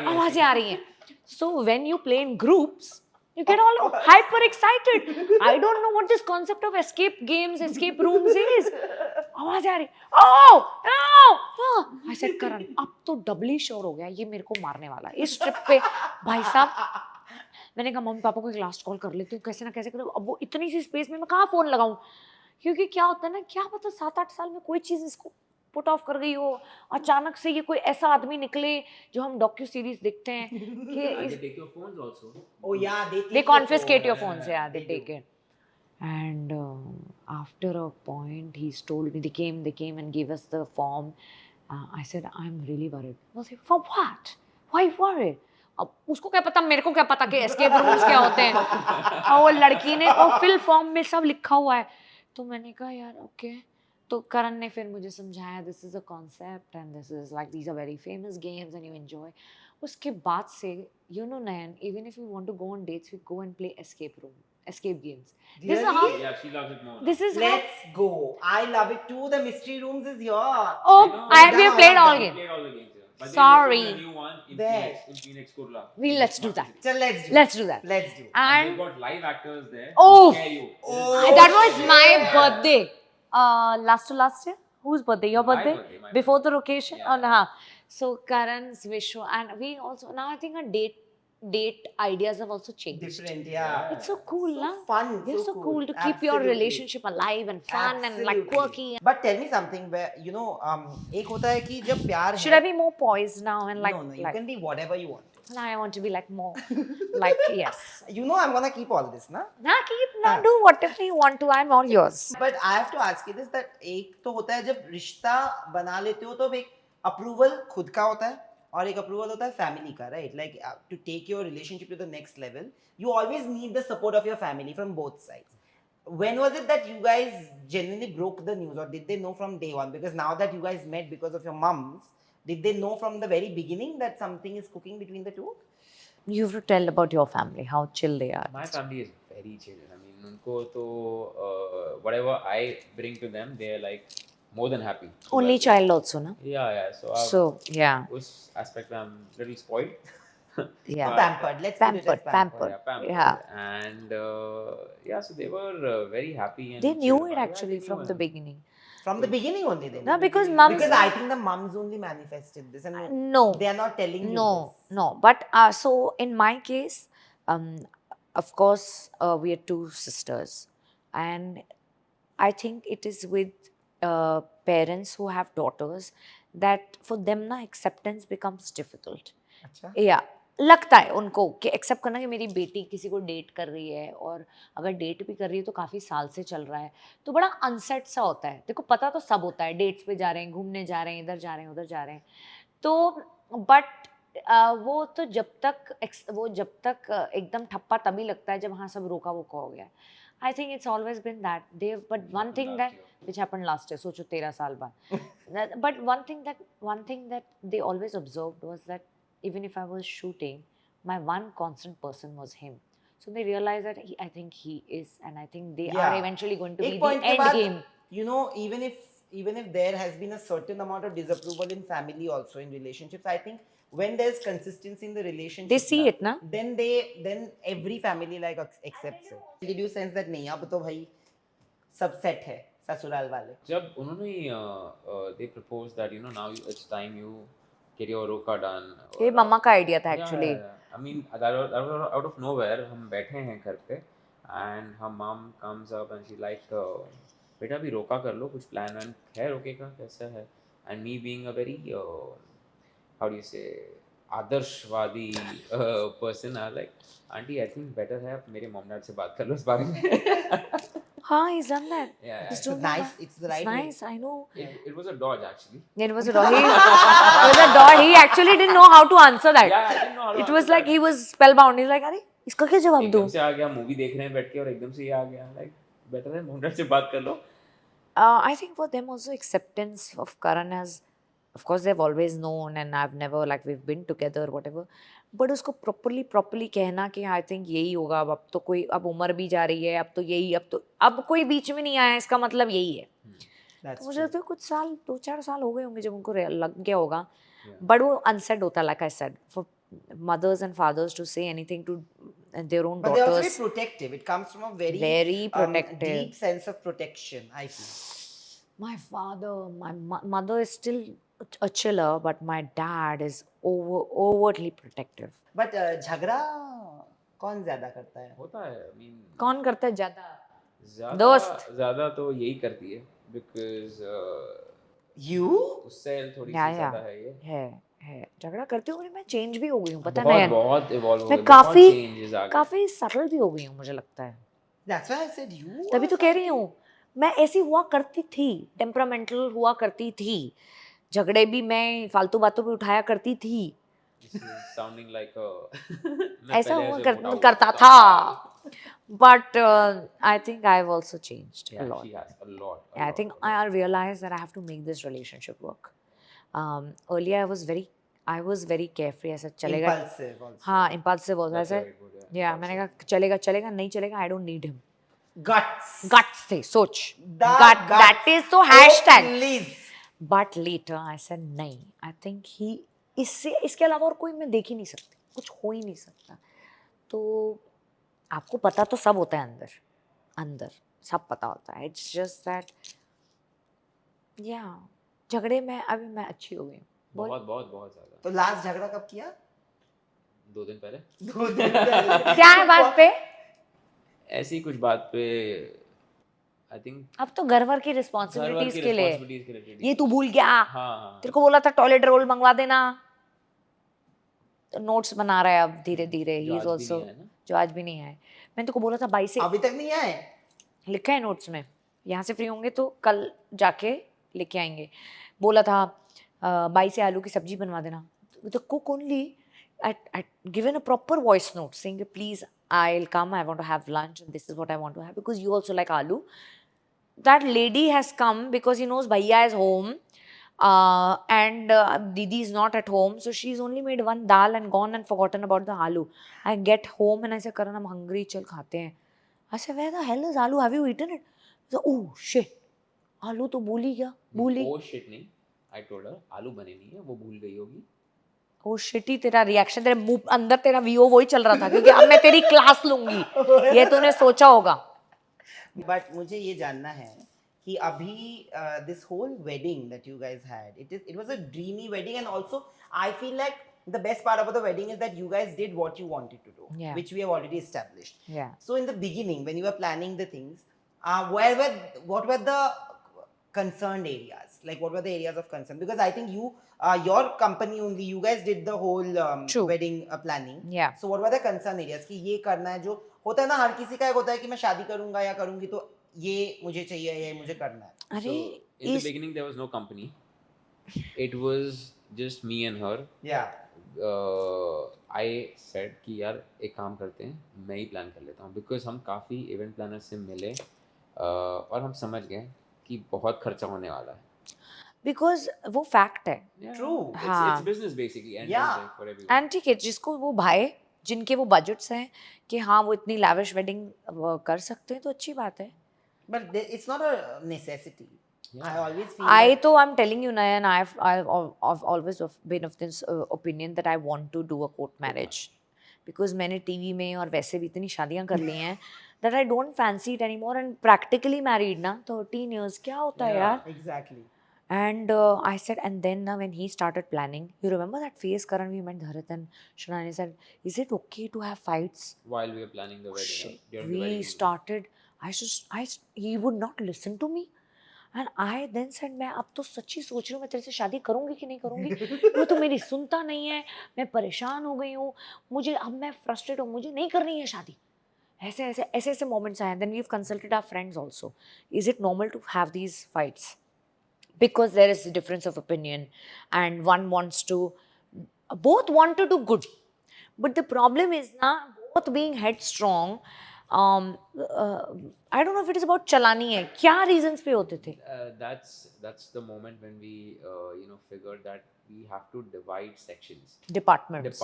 आवाजें आ रही हैं. So when you play in groups you get all hyper excited. I don't know what this concept of escape games, escape rooms is. आवाज आ रही, I said Karan अब तो डबली श्योर हो गया ये मेरे को मारने वाला है इस ट्रिप पे. भाई साहब मैंने कहा मम्मी पापा को एक लास्ट कॉल कर लेती हूँ, कैसे ना कैसे करो. अब वो इतनी सी स्पेस में मैं कहाँ फोन लगाऊं, क्योंकि क्या होता है ना, क्या पता 7-8 साल में कोई चीज़ इसको पुट ऑफ कर गई हो. अचानक से ये कोई ऐसा आदमी निकले जो हम डॉक्यू सीरीज देखते हैं कि they confiscate your phones. Yeah, they take it. And after a point he's told me, they came and gave us the form. I said I'm really worried. I said for what? Why worried? अब उसको क्या पता, मेरे को क्या पता कि escape rooms क्या होते हैं. और वो लड़की ने वो फिल फॉर्म में सब लिखा हुआ है. तो मैंने कहा यार ओके. तो करण ने फिर मुझे समझाया this is a concept and this is like these are very famous games and you enjoy. उसके बाद से you know Nayan, even if you want to go on dates we go and play escape games. This is how. Yeah, she loves it more. This is Let's go. I love it too. The mystery rooms is here. Oh, we have played all games. Played all the games. But Sorry. There's a new one in There. Phoenix, Kurla. Let's do that. So let's do. Let's do that. Let's do. And And they've got live actors there. Oh. To scare you. that was my birthday. Last year. Whose birthday? Your My birthday? birthday. Before the occasion? Yeah. Oh, no. So Karan's wish, and we also now I think our date ideas have also changed. Different, yeah. It's so cool, So na? fun. It's so cool to keep your Absolutely. relationship alive and fun and like Absolutely. quirky. But tell me something where you know एक होता है कि जब प्यार Should I be more poised now and like? No, you like, can be whatever you want. Now I want to be like more, like yes. You know I'm gonna keep all this, na? Now do whatever you want to. I'm all yours. But I have to ask you this that एक तो होता है जब रिश्ता बना लेते हो तो एक अप्रूवल खुद का होता है और एक अप्रूवल होता है फैमिली का, right? Like to take your relationship to the next level you always need the support of your family from both sides. When was it that you guys genuinely broke the news, or did they know from day one? Because now that you guys met because of your mums, did they know from the very beginning that something is cooking between the two? You have to tell about your family, how chill they are. My family is very chill. I mean, unko to whatever I bring to them, they are like more than happy. So Only that's- child also, na? Yeah. So yeah, उस aspect में I'm little spoiled. yeah. Pampered. Let's put it as Pampered. Yeah, pampered. Yeah. And yeah, so they were very happy. And They knew chill it about actually they from knew the it. beginning. From the beginning only then. No, because mums. Because I think the mums only manifested this and No. they are not telling you No, this. no. But so in my case, of course, we are two sisters, and I think it is with parents who have daughters that for them ना acceptance becomes difficult. अच्छा या लगता है उनको कि accept करना कि मेरी बेटी किसी को डेट कर रही है, और अगर डेट भी कर रही है तो काफ़ी साल से चल रहा है, तो बड़ा अनसेट सा होता है। देखो पता तो सब होता है, डेट्स पे जा रहे हैं, घूमने जा रहे हैं, इधर जा रहे हैं, उधर जा रहे हैं, तो बट वो तो जब तक एकदम ठप्पा तभी लगता है जब हाँ सब रोका वोका हो गया है। I think it's always been that they, but one thing that which happened last year, सोचो 13 साल बाद, but one thing that they always observed was that even if I was shooting, my one constant person was him. So they realized that I think he is, and I think they are Yeah. eventually going to एक be the point के end बाद, game. you know, even if there has been a certain amount of disapproval in family also in relationships, I think when there's consistency in the relationship, They see it, na? then every family like accepts it. Did you sense that नहीं अब तो भाई सब set है ससुराल वाले? जब उन्होंने they proposed that now it's time you get your roka done. ये मम्मा का आइडिया था Yeah, actually. yeah, yeah. I mean that was out of nowhere. हम बैठे हैं घर पे and her mom comes up and she's like बेटा भी रोका कर लो, कुछ प्लान वैन है रोके का कैसा है? And me being a very how do you say आदर्शवादी person, I like aunty I think better है आप मेरे मॉम डैड से बात कर लो इस बारे में. हाँ, he's done that. Yeah, He's It's doing nice. that. It's the right way. nice. I know. it was a dodge actually. It was a dog. It was a dog. He actually didn't know how to answer that. Yeah, I didn't know how to It answer was like that. he was spellbound. He's like, अरे इसका क्या जवाब दूँ? एकदम से आ गया, movie देख रहे हैं बैठ के और एकदम से ये आ गया, लाइक बेटर है मोहन से बात कर लो. I think for them also acceptance of Karan has, of course they've always known and I've never like we've been together whatever, but उसको properly कहना कि I think यही होगा, अब तो कोई अब उम्र भी जा रही है, अब तो यही, अब कोई बीच में नहीं आया, इसका मतलब यही है. तो मुझे लगता है कुछ साल 2-4 साल हो गए होंगे जब उनको लग गया होगा, बट वो अनसेड होता है, like I said, for mothers and fathers to say anything to their own But they also be daughters. protective. It comes from a very Very protective. deep sense of protection, I feel. My father, my mother is still a chiller, but my dad is overtly protective. But झगड़ा कौन ज्यादा करता है? होता है, I mean कौन करता है ज्यादा? ज्यादा ज्यादा तो यही करती है because You? उससे थोड़ी सी Yeah, ज्यादा yeah. है ये. है झगड़ा करती हूँ, मैं चेंज भी हो गई हूँ, पता बहुत नहीं, बहुत इवॉल्व हो मैं गई, बहुत चेंजेस आ गए. काफी सटल भी हो गई हूँ मुझे लगता है. That's why I said you. तभी तो कह रही हूँ, मैं ऐसी हुआ करती थी, टेम्परामेंटल हुआ करती थी, झगड़े भी मैं फालतू बातों पे उठाया करती थी. This is sounding like a ऐसा हुआ करता था. But I think I've also changed a lot. She has a lot. Yeah, I think I realized that I have to make this relationship work. Earlier I was very carefree. I said चलेगा. Impulsive also. हाँ, impulsive also. I That's said, very good, yeah. yeah, मैंने कहा चलेगा नहीं चलेगा, I don't need him. Guts. Guts थे, सोच. Guts. That is तो hashtag. Oh, please. But later I said नहीं. I think इसके अलावा और कोई मैं देख ही नहीं सकती, कुछ हो ही नहीं सकता. तो आपको पता तो सब होता है अंदर सब पता होता है. It's just that झगड़े में अभी मैं अच्छी हो गई हूँ. बहुत ज्यादा. तो लास्ट झगड़ा कब किया? 2 दिन पहले. 2 दिन पहले. क्या है बात पे? ऐसी कुछ बात पे आई थिंक अब तो घर की रिस्पॉन्सिबिलिटीज के लिए ये तू भूल गया. हाँ. तेरे को बोला था टॉयलेट रोल मंगवा देना. तो नोट्स बना रहा है अब धीरे धीरे. ही इज आल्सो जो आज भी नहीं है. मैंने तेरे को बोला था बाई से, अभी तक नहीं आए. लिखा है नोट्स में, यहाँ से फ्री होंगे तो कल जाके लेके आएंगे. बोला था बाई से आलू की सब्जी बनवा देना. The cook only I given a proper voice note saying please I'll come, I want to have lunch and this is what I want to have because you also like aloo. That lady has come because he knows Bhaiya is home and Didi is not at home, so she's only made one dal and gone and forgotten about the aloo. I get home and I say, Karan, I'm hungry, chal khate hain. I say, where the hell is aloo? Have you eaten it? I say, oh shit, aloo to bhul hi gaya. Oh shit नहीं, I told her आलू बने नहीं है, वो भूल गई होगी. ओ shitty, तेरा रिएक्शन, तेरे मुंह अंदर तेरा वीओ वही चल रहा था क्योंकि अब मैं तेरी क्लास लूंगी, ये तूने सोचा होगा. बट मुझे ये जानना है कि अभी this whole wedding that you guys had, it was a dreamy wedding and also I feel like the best part about the wedding is that you guys did what you wanted to do, which we have already established. So in the beginning when you were planning the things, what were the concerned areas? Like, what were the areas of concern? Because I think you, your company only, you guys did the whole True. wedding planning. Yeah. So what were the concern areas? कि ये करना है, जो होता है ना, हर किसी का एक होता है कि मैं शादी करूंगा या करूंगी तो ये मुझे चाहिए, ये मुझे करना है. अरे So in the beginning there was no company. It was just me and her. Yeah. I said कि यार एक काम करते हैं, मैं ही प्लान कर लेता हूँ, because हम काफ़ी इवेंट प्लानर से मिले और हम समझ गए कि बहुत खर्चा होने वाला है. बिकॉज वो फैक्ट है. True. It's business basically and Yeah. for everyone. And ठीक है, जिसको वो भाए, जिनके वो बजट्स हैं कि हाँ वो इतनी लैविश वेडिंग कर सकते हैं, तो अच्छी बात है. But it's not a necessity. I always feel I तो I'm telling you, Nayan, I've always been of this opinion that I want to do a court marriage, because मैंने टीवी में और वैसे भी इतनी शादियां कर ली हैं that I don't fancy it anymore, and practically married ना 13 years क्या होता है यार. exactly. And I said, and then when he started planning, you remember that phase, Karan, we met Dharat and Shanani said, is it okay to have fights? While we were planning the wedding, Shit. during the wedding. We started, he would not listen to me. And I then said, मैं अब तो सच्ची सोच रही हूँ मैं तेरे से शादी करूँगी कि नहीं करूँगी. वो तो मेरी सुनता नहीं है, मैं परेशान हो गई हूँ, मुझे अब मैं फ्रस्ट्रेट हूँ, मुझे नहीं करनी है शादी. ऐसे moments आए. Then we've consulted our friends also. Is it normal to have these fights? Because there is a difference of opinion and both want to do good, but the problem is both being headstrong. I don't know if it is about chalani hai kya reasons pe hote the. That's the moment when we figured that we have to divide sections. Departments.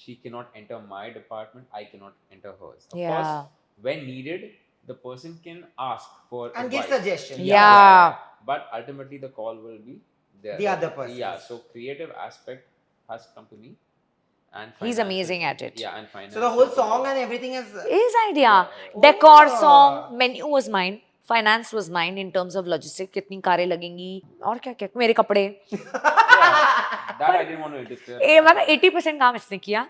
She cannot enter my department, I cannot enter hers. Of Yeah. course, when needed, the person can ask for And advice. give suggestions. Yeah. But ultimately the call will be there. The other person. Yeah, so creative aspect has come to me. And He's finance amazing is- at it. Yeah, and finance. So the whole is song also- and everything is. His idea. Oh. Decor, song, menu was mine. Finance was mine in terms of logistics. कितनी कारें लगेंगी और क्या क्या मेरे कपड़े. Yeah, that I didn't want to interfere. मतलब 80% काम इसने किया,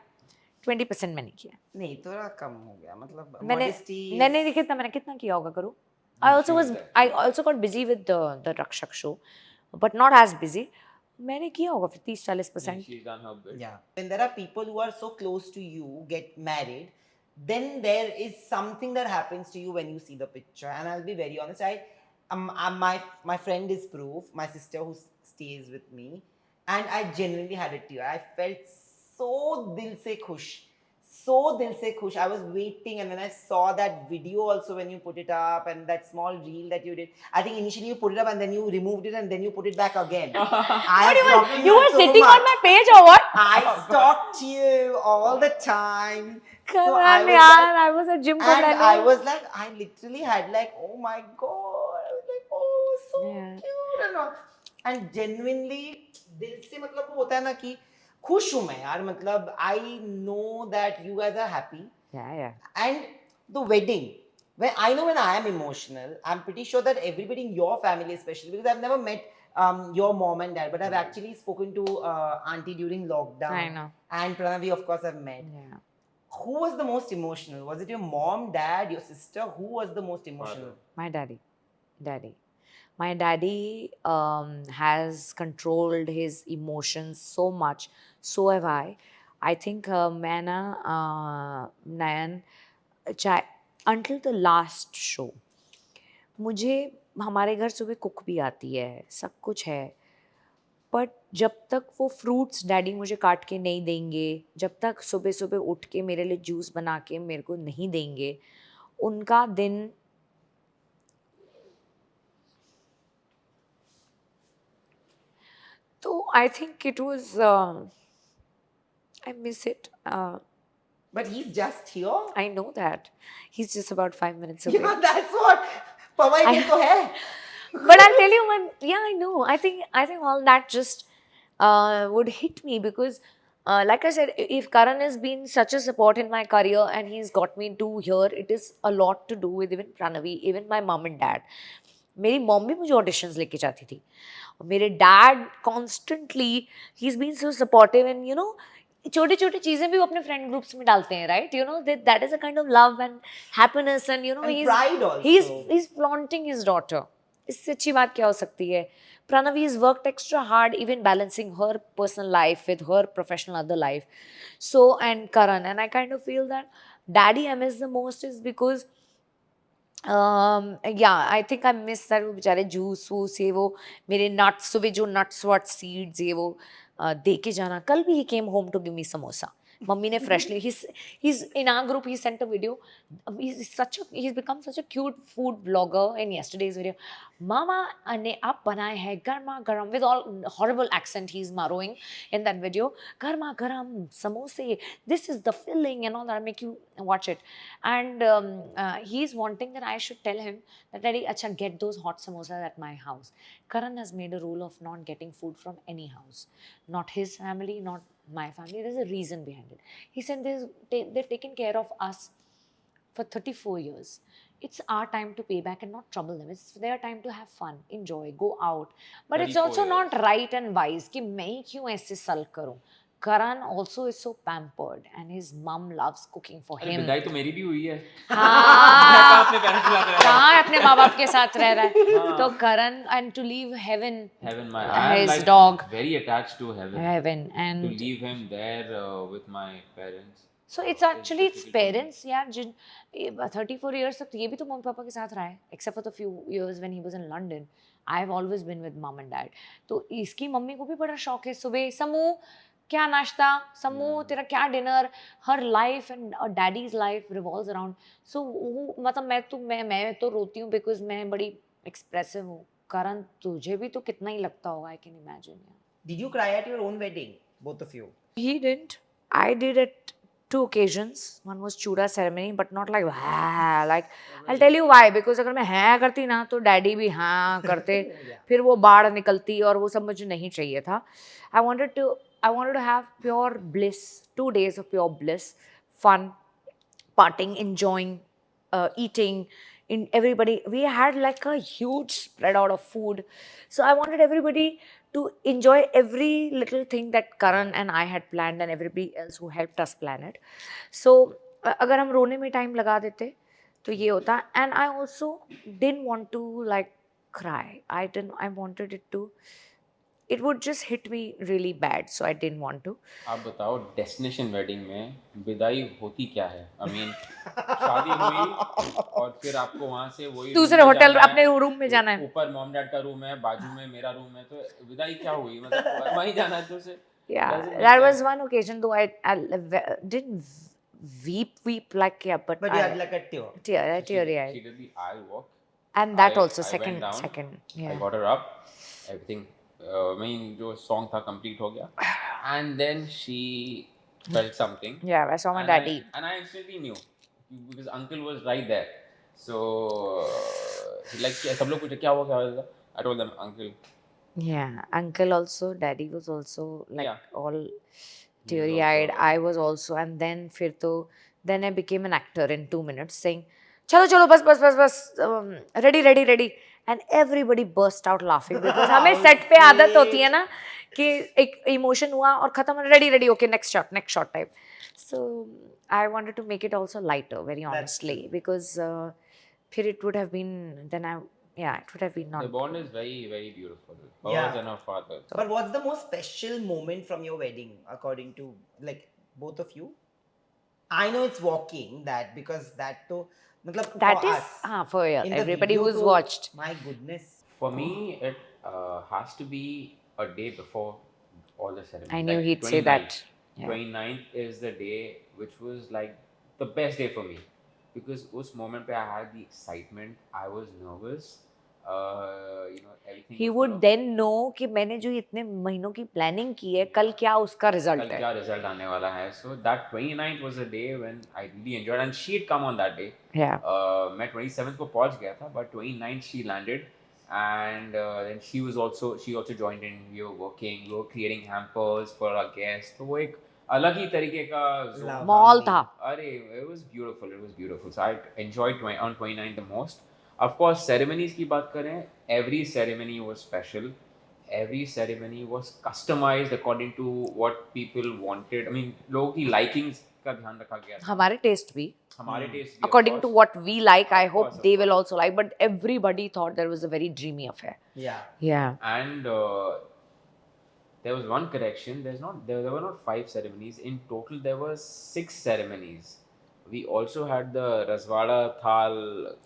20% मैंने किया. नहीं थोड़ा कम हो गया मतलब मैंने modesty. मैंने कितना किया होगा करूँ. I also got busy with the Rakshak show, but not as busy. मैंने किया होगा 30-40%. She's done her bit. Yeah. When there are people who are so close to you get married, then there is something that happens to you when you see the picture. And I'll be very honest, my friend is proof, my sister who stays with me, and I genuinely had a tear. I felt so dil se khush. So dil se khush. I was waiting, and when I saw that video also when you put it up and that small reel that you did, I think initially you put it up and then you removed it and then you put it back again. You were sitting on my page or what? I stalked you all the time. Karan, I was at gym and I was like, I literally had like, oh my god. I was like, oh, so cute and all. And genuinely, दिल से मतलब वो होता है ना कि खुश हूँ मैं यार मतलब I know that you guys are happy. Yeah. And the wedding, when I am emotional, I'm pretty sure that everybody in your family, especially because I've never met your mom and dad, but I've actually spoken to auntie during lockdown. I know. And Pranavi, of course, I've met. Yeah. Who was the most emotional? Was it your mom, dad, your sister? Who was the most emotional? My daddy. My daddy has controlled his emotions so much. So have I. I think मैं ना Nayan, until the last show, मुझे हमारे घर सुबह cook भी आती है, सब कुछ है, बट जब तक वो फ्रूट्स डैडी मुझे काट के नहीं देंगे, जब तक सुबह सुबह उठ के मेरे लिए जूस बना के मेरे को नहीं देंगे, उनका दिन तो I think it was I miss it. But he's just here. I know that. He's just about 5 minutes away. Yeah, that's what. Pawai bhi to hai. But I'll tell you, I know. I think all that just would hit me because, like I said, if Karan has been such a support in my career and he's got me to here, it is a lot to do with even Pranavi, even my mom and dad. मेरी mom भी मुझे auditions लेके जाती थी और मेरे dad constantly he is been so supportive and you know छोटी छोटी चीजें भी वो अपने फ्रेंड ग्रुप्स में डालते हैं right you know that is a kind of love and happiness and you no he is flaunting his daughter इससे अच्छी बात क्या हो सकती है? Pranavi has worked extra hard, even balancing her personal life with her professional other life. So, and Karan, and I kind of feel that Daddy I miss the most is because yeah, I think I miss that वो बेचारे juice वूस ये वो मेरे nuts सुबह जो nuts what seeds ये वो दे के जाना. कल भी he came home to give me samosa. Mummy ने freshly he's in our group he sent a video. He's become such a cute food vlogger in yesterday's video. Mama ने आप बनाए हैं गर्मा गर्म with all horrible accent he's maroing in that video. गर्मा गर्म समोसे, this is the filling and all that. I make you watch it. And he's wanting that I should tell him that Daddy, acha, get those hot samosas at my house. Karan has made a rule of not getting food from any house, not his family, not my family. There's a reason behind it. He said they've taken care of us for 34 years. It's our time to pay back and not trouble them. It's their time to have fun, enjoy, go out. But it's 34 also not years. right and wise कि मैं ही क्यों ऐसे sulk करूं. Karan also is so pampered and his mum loves cooking for अरे him. विदाई तो मेरी भी हुई है। हाँ, मैं अपने पेरेंट्स के साथ रह रहा हूँ। कहाँ अपने माँ बाप के साथ रह रहा है? तो Karan and to leave heaven, Heaven, I'm his like dog, very attached to heaven. To and leave him there with my parents. so it's actually its difficult for me. parents यार जिन 34 years तक ये भी तो mummy papa के साथ रहा है except for the few years when he was in London. I've always been with mom and dad. तो इसकी मम्मी को भी बड़ा शौक है सुबह समू क्या नाश्ता समू तेरा क्या dinner. Her life and daddy's life revolves around. So मतलब मैं तो रोती हूँ बिकॉज मैं बड़ी एक्सप्रेसिव हूँ. करण तुझे भी तो कितना ही लगता होगा. I can imagine. Did you cry at your own wedding, both of you? He didn't. I did at 2 occasions. One was chuda ceremony, but not like हाँ, like I'll tell you why. Because अगर मैं हाँ करती ना तो daddy भी हाँ करते. फिर वो बाढ़ निकलती और वो सब मुझे नहीं चाहिए था. I wanted to have pure bliss. 2 days of pure bliss, fun, partying, enjoying, eating. In everybody, we had like a huge spread out of food. So I wanted everybody to enjoy every little thing that Karan and I had planned and everybody else who helped us plan it. So अगर हम रोने में time लगा देते तो ये होता. And I also didn't want to like cry. I wanted it to. It would just hit me really bad, so I didn't want to. आप बताओ डेस्टिनेशन वेडिंग में विदाई होती क्या है? I mean शादी हुई और फिर आपको वहाँ से वही दूसरे होटल अपने रूम में जाना है. ऊपर मॉम डैड का रूम है, बाजू में मेरा रूम है, तो विदाई क्या हुई? मतलब वहीं जाना है तो उसे. Yeah, that was one occasion though I didn't weep like but But you had like a tear. teary eyed. She did the eye walk. And that I also went second down, yeah. I got her up, everything. Main जो song था complete हो गया. And then she felt something. Yeah, I saw my daddy. And I instantly knew because uncle was right there. So like सब लोग पूछे क्या हुआ? I told them uncle. Yeah, uncle also, daddy was also like Yeah. all teary eyed. also- I was also, and then फिर तो then I became an actor in 2 minutes saying चलो चलो बस ready and everybody burst out laughing because हमें set पे आदत होती है ना कि एक emotion हुआ और खत्म. ready okay next shot type. So I wanted to make it also lighter, very honestly, because फिर it would have been it would have been not. The bond is very, very beautiful. Hers Yeah. and her father. But what's the most special moment from your wedding, according to like both of you? I know it's walking that because that to matlab That for is us, for in the everybody video who's to- watched. My goodness. For me, it has to be a day before all the ceremony. I knew like he'd say that. 29th. Yeah. 29th is the day which was like the best day for me because उस moment पे I had the excitement. I was nervous. Everything. He was would gonna- then know कि मैंने जो इतने महीनों की planning की है कल क्या उसका result कल है. क्या result आने वाला है. So that 29th was a day when I really enjoyed and she had come on that day. Yeah. मैं 27th को पहुंच गया था but 29th she landed and then she also joined in. We were working, we were creating hampers for our guests. तो वो एक अलग ही तरीके का Love. Mall था. अरे it was beautiful. So I enjoyed on 29th the most. Of course ceremonies की बात करें, every ceremony was special. Every ceremony was customized according to what people wanted. I mean लोगों की likings का ध्यान रखा गया था. हमारे टेस्ट भी, हमारे taste भी, of according to course. what we like, I Of hope course, they of will also like, but everybody thought there was a very dreamy affair. Yeah. Yeah. And there was one correction. There were not 5 ceremonies. In total, there was 6 ceremonies. We also had the Raswada Thal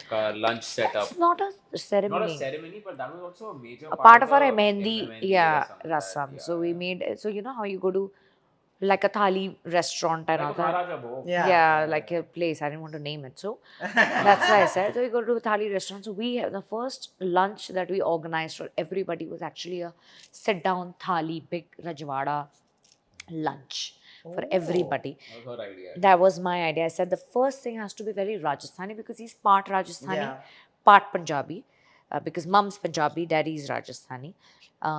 ka lunch setup. It's not a ceremony. Not a ceremony, but that was also a major A part of the our mehendi, yeah, rasam. rasam. Yeah, So we made, so you know how you go to like a thali restaurant and like all a that. Maharaja Bhog. Yeah, like a place. I didn't want to name it, so that's why I said. So we go to a thali restaurant. So we have the first lunch that we organized for everybody was actually a sit-down thali, big Rajwada lunch for everybody. That was her idea. That was my idea. I said the first thing has to be very Rajasthani because he's part Rajasthani, Yeah. part Punjabi. Because mom's Punjabi, daddy's Rajasthani.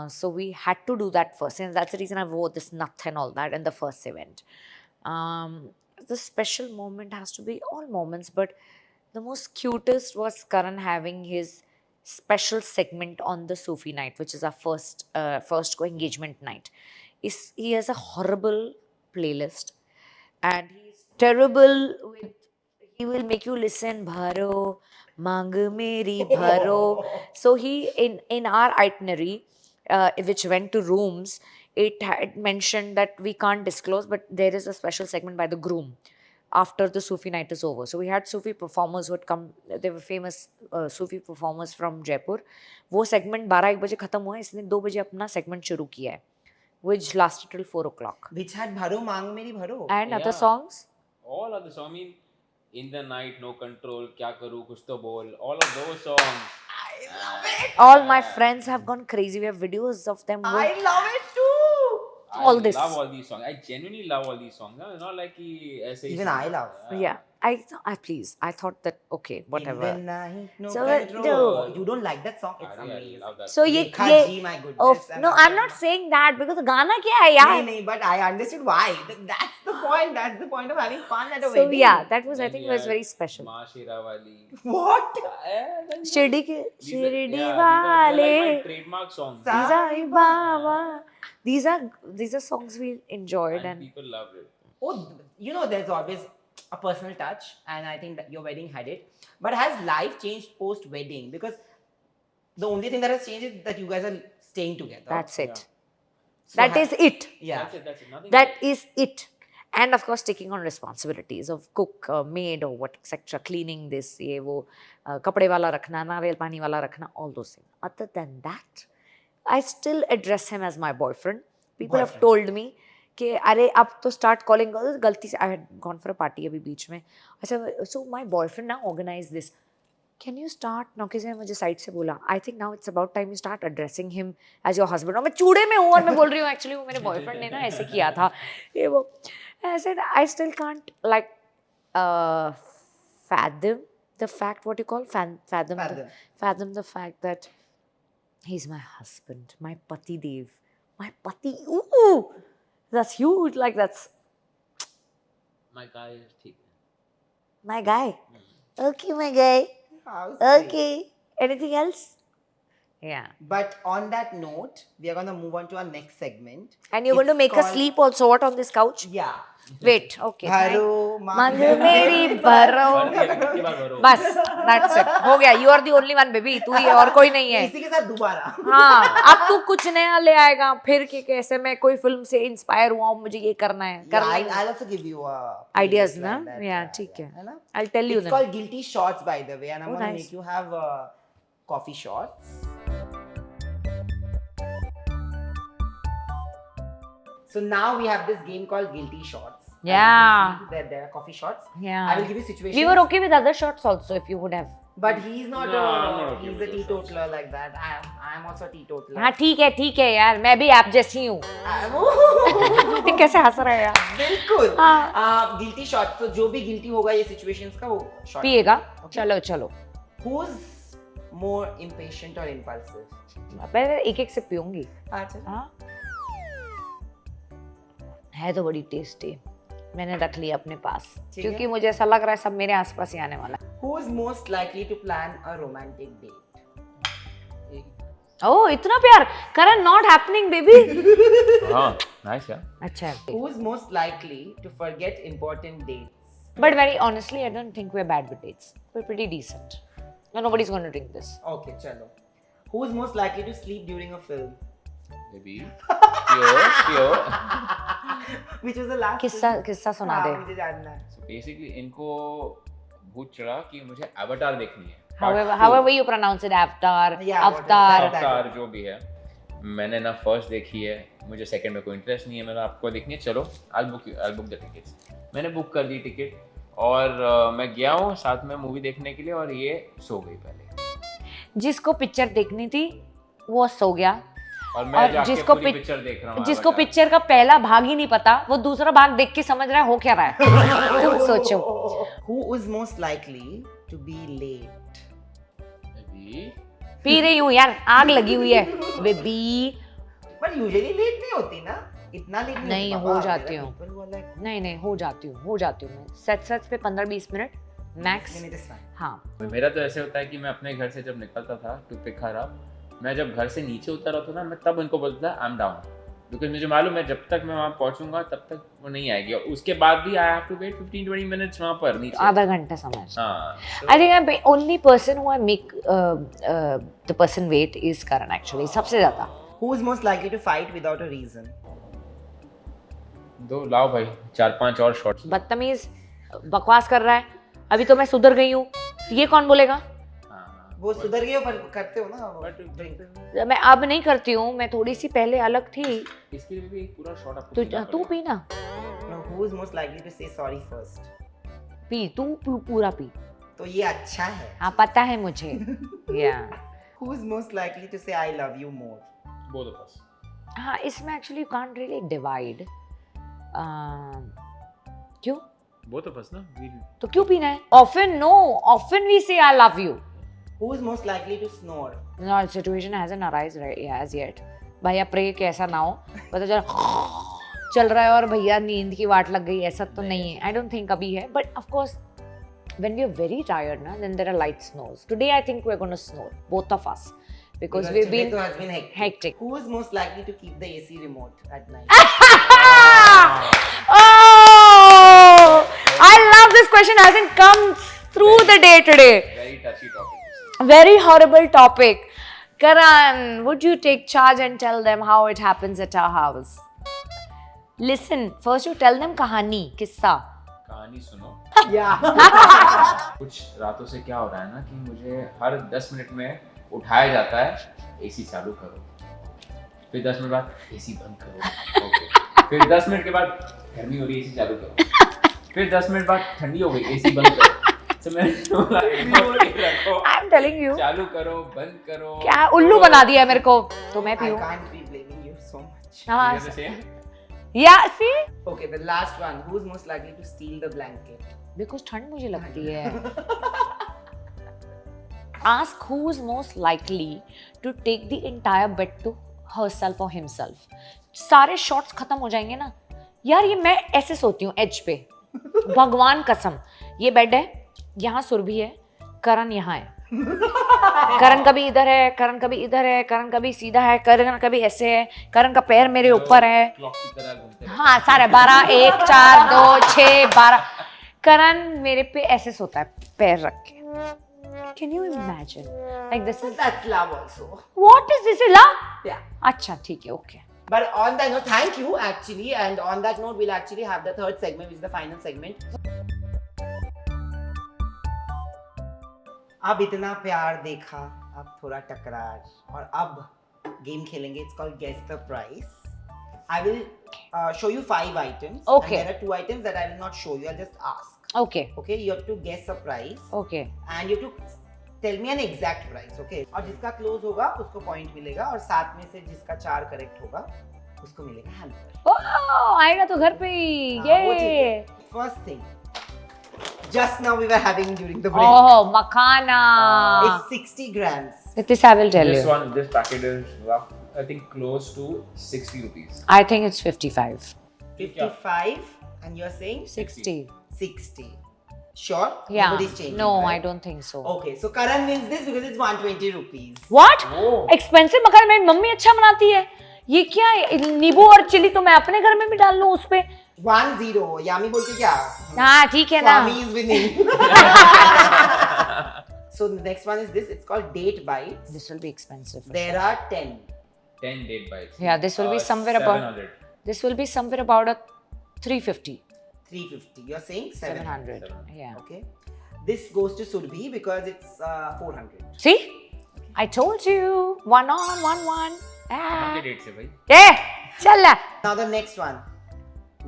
So we had to do that first. And that's the reason I wore this nath and all that in the first event. The special moment has to be all moments, but the most cutest was Karan having his special segment on the Sufi night, which is our first engagement night. He has a horrible playlist and he's terrible with, he will make you listen bharo mang meri bharo. So he in our itinerary which went to rooms, it had mentioned that we can't disclose, but there is a special segment by the groom after the Sufi night is over. So we had Sufi performers who had come. They were famous Sufi performers from Jaipur. वो segment 12-1 बजे खत्म हुआ है, इसने 2 बजे अपना segment शुरू किया है, which lasted till 4 o'clock. Which had Bharo Mang Meri Bharo. And other Yeah. songs. All of the songs. I mean, In the Night, No Control, Kya Karu, Kuch To Bol, all of those songs. I love it. All my friends have gone crazy. We have videos of them. I love it too. All this. I love all these songs. I genuinely love all these songs. No, it's not like Even I love. Yeah. I please. I thought that okay, whatever. In the night, no So, control. no. You don't like that song? It's I really amazing. love that. So song. ye Dekha ji, my goodness. oh And no, after I'm not that- saying that because the गाना क्या है यार? नहीं, नहीं, but I understood why. That's the point. That's the point of having fun at a So wedding. yeah, that was I Then think we was had very special. Ma Shera Wali. What? Shirdi के These are- Shirdi yeah, वाले these are like my trademark songs. Sa- Baba. These are songs we enjoyed And and people loved it. Oh, you know, there's always a personal touch, and I think that your wedding had it. But has life changed post wedding? Because the only thing that has changed is that you guys are staying together. that's it. So That ha- is it. Yeah. That's it. Nothing That else. is it. And of course, taking on responsibilities of cook, maid, or what, etc. Cleaning this, ये वो, कपड़े वाला रखना, नारियल पानी वाला रखना, all those things. Other than that, I still address him as my boyfriend. People have told me कि अरे अब तो start calling girls. गलती से I had gone for a party अभी बीच में. I said, so my boyfriend now organize this. Can you start now? किसी ने मुझे साइड से बोला. I think now it's about time you start addressing him as your husband. और मैं चूड़े में हूँ और मैं बोल रही हूँ actually वो मेरे boyfriend ने ना ऐसे किया था. ये वो. I said I still can't like fathom the fact, what you call fathom the fact that he's my husband, my pati dev, my pati. Ooh, that's huge. Like that's My guy is ठीक. my guy. Okay, my guy. How sweet. Okay. Anything else? Yeah. But on that note, we are going to move on to our next segment. And you're going to It's make us called- sleep also. What on this couch? Yeah. Wait. Okay. Bharo Mang meri bharo. कितनी बार भरो? बस that's it. हो गया. You are the only one, baby. तू ही और कोई नहीं है. इसी के साथ दोबारा. हाँ, अब तू कुछ नया ले आएगा फिर कि कैसे मैं कोई फिल्म से इंस्पायर हुआ हूँ मुझे ये करना है. Yeah, करना ही. I'll also give you Ideas, playlist na? like that. Yeah, ठीक है. है ना? I'll tell you It's then. called Guilty Shots, by the way, and I'm Oh, going to nice. make you have coffee shots. So now we have this game called Guilty Shots. As you Yeah. can see, there are coffee shots. Yeah. I will give you situations. We were okay with other shots also if you would have. But he's not. No, I'm not okay he's with a those teetotaler like that. I am also a teetotaler. हाँ ठीक है यार मैं भी आप जैसी हूँ. I'm- कैसे हंस रहा है यार. बिल्कुल. हाँ. Guilty shots. तो जो भी guilty होगा ये situations का वो shot. पिएगा. चलो. Who's more impatient or impulsive? मैं एक एक से पीऊंगी. अच्छा. हाँ. है तो बड़ी टेस्टी. मैंने रख लिया अपने पास ठीक है. क्योंकि मुझे ऐसा लग रहा है सब मेरे आसपास ही आने वाला है. Who's most likely to plan a romantic date? ओह इतना प्यार करण नॉट हैपनिंग बेबी हाँ नाइस यार. अच्छा है Who is most likely to forget important dates? but very honestly I don't think we're bad with dates we're pretty decent no nobody's going to drink this Okay, chalo. Who is most likely to sleep during a film? Baby. Pure. Which was the last किस्सा सुना हाँ, दे मुझे जानना है. So basically इनको भूत चढ़ा कि मुझे अवतार देखनी है. however you pronounce it avatar Yeah, avatar अवतार जो भी है. मैंने ना फर्स्ट देखी है, मुझे सेकंड में कोई इंटरेस्ट नहीं है, मैंने आपको देखनी है, चलो I'll book the tickets. मैंने बुक कर दी टिकट और मैं गया हूँ साथ में मूवी देखने के लिए और ये सो गई पहले. जिसको पिक्चर देखनी थी वो सो गया और मैं और जाके जिसको पूरी पिक्चर देख रहा हूँ. जिसको अवतार. पिक्चर का पहला भाग ही नहीं पता वो दूसरा भाग देख के समझ रहा है हो क्या रहा है तुम सोचो Who is most likely to be late? Baby. P रही हूँ यार आग लगी हुई है बेबी But usually late नहीं होती ना. इतना लेट नहीं, होती हो बाबा. जाती There are हूँ. people who are like, नहीं हो जाती हूँ मैं सच पे 15-20 minute max minute is fine. हाँ मेरा तो ऐसे होता है कि मैं अपने घर से जब निकलता था टू पिक हर अप, मैं जब घर से नीचे उतर रहा था ना, मैं तब उनको बोलता था आई एम डाउन, बिकॉज मुझे मालूम है जब तक मैं वहाँ पहुँचूंगा तब तक वो नहीं आएगी और उसके बाद भी I have to wait 15-20 minutes वहाँ पर नीचे. आधा घंटा समझ हाँ. I think I'm the only person who I make the person wait is Karan actually सबसे ज्यादा. Who is most likely to fight without a reason? दो लाओ भाई 4-5 और शॉट्स. बदतमीज बकवास कर रहा है अभी तो मैं सुधर गई हूँ ये कौन बोलेगा वो सुधर गए पर करते हो ना वो But- drink. मैं अब नहीं करती हूँ मैं थोड़ी सी पहले अलग थी इसके लिए भी एक पूरा शॉट आपको तो पीना तू पड़ेगा. पी ना No, who is most likely to say sorry first? P तू पूरा पी तो ये अच्छा है. हाँ पता है मुझे या Who is most likely to say I love you more? Both of us. हाँ इसमें actually you can't really divide क्यों Both of us ना. तो क्यों पीना है often we say I love you Who is most likely to snore? no situation hasn't arisen right as yet भैया pray कि ऐसा ना हो पता चल रहा है और भैया नींद की वाट लग गई ऐसा तो नहीं है I don't think अभी है but of course when we are very tired na then there are light snores today I think we're going to snore both of us because we've today been तो has been hectic. Who is most likely to keep the AC remote at night? Oh I love this question hasn't come through the day today Very touchy topic. very horrible topic Karan would you take charge and tell them how it happens at our house listen first you tell them कहानी किस्सा कहानी सुनो. Yeah. कुछ रातों से क्या हो रहा है ना कि मुझे हर 10 मिनट में उठाया जाता है एसी चालू करो, फिर 10 मिनट बाद एसी बंद करो, ओके, फिर 10 मिनट के बाद गर्मी हो रही है एसी चालू करो, फिर 10 मिनट बाद ठंडी हो गई एसी बंद करो. तो मैंने बोला रखो, I'm telling you चालू करो बंद करो. क्या उल्लू बना दिया है मेरे को तो मैं I पीऊं can't be blaming you so much. हाँ Is it the same? yeah see Okay, the last one. Who is most likely to steal the blanket? because ठंड मुझे लगती है ask who is most likely to take the entire bed to herself or himself सारे shots खत्म हो जाएंगे ना यार ये मैं ऐसे सोती हूँ एज पे भगवान कसम ये बेड है यहाँ सुरभि है करण यहाँ है करण कभी इधर है करण कभी इधर है करण कभी सीधा है करण कभी ऐसे है करण का पैर मेरे ऊपर है क्लॉक की तरह घूमते रहते. हाँ सारे 12 1 4 2 6 12 करण मेरे पे ऐसे सोता है पैर रख के can you imagine like this is That's love also. What is this love Yeah. अच्छा ठीक है okay But on that note, thank you actually. And on that note, we'll actually have the third segment, which is the final segment. अब इतना प्यार देखा, अब थोड़ा टकरार और अब गेम खेलेंगे. It's called Guess the Price. I will show you 5 items. Okay. And there are 2 items that I will not show you. I'll just ask. Okay Okay, you have to guess the price okay and you have to tell me an exact price. Okay. और जिसका close होगा उसको point मिलेगा और 7 में से जिसका 4 correct होगा उसको मिलेगा हैम्पर. ओह आएगा तो घर पे ही वो ठीक ये है. First thing. Just now we were having during the break. Oh makhana It's 60 grams. this I will tell This you one, this packet is rough, I think close to 60 rupees. I think it's 55 55 and you're saying 60 60. Sure? Yeah. Nobody's changing. No, right? I don't think so. Okay, so Karan wins this because it's 120 rupees. What? Oh. Expensive मगर मेरी mummy अच्छा बनाती है. ये क्या है? नींबू और चिली तो मैं अपने घर में भी डाल लूं उस पे. 1-0. यामी बोल के क्या? हाँ ठीक है ना. Swami is winning. So the next one is this. It's called Date Bites. This will be expensive. There are 10. 10 date bites. Yeah, this will be somewhere about. 700. This will be somewhere about a 350. 350. You're saying 700. 700. Yeah. Okay. This goes to Surbhi because it's 400. See? I told you. 1 on, 1-1. How many dates है भाई? Eh, चल ला. Now the next one.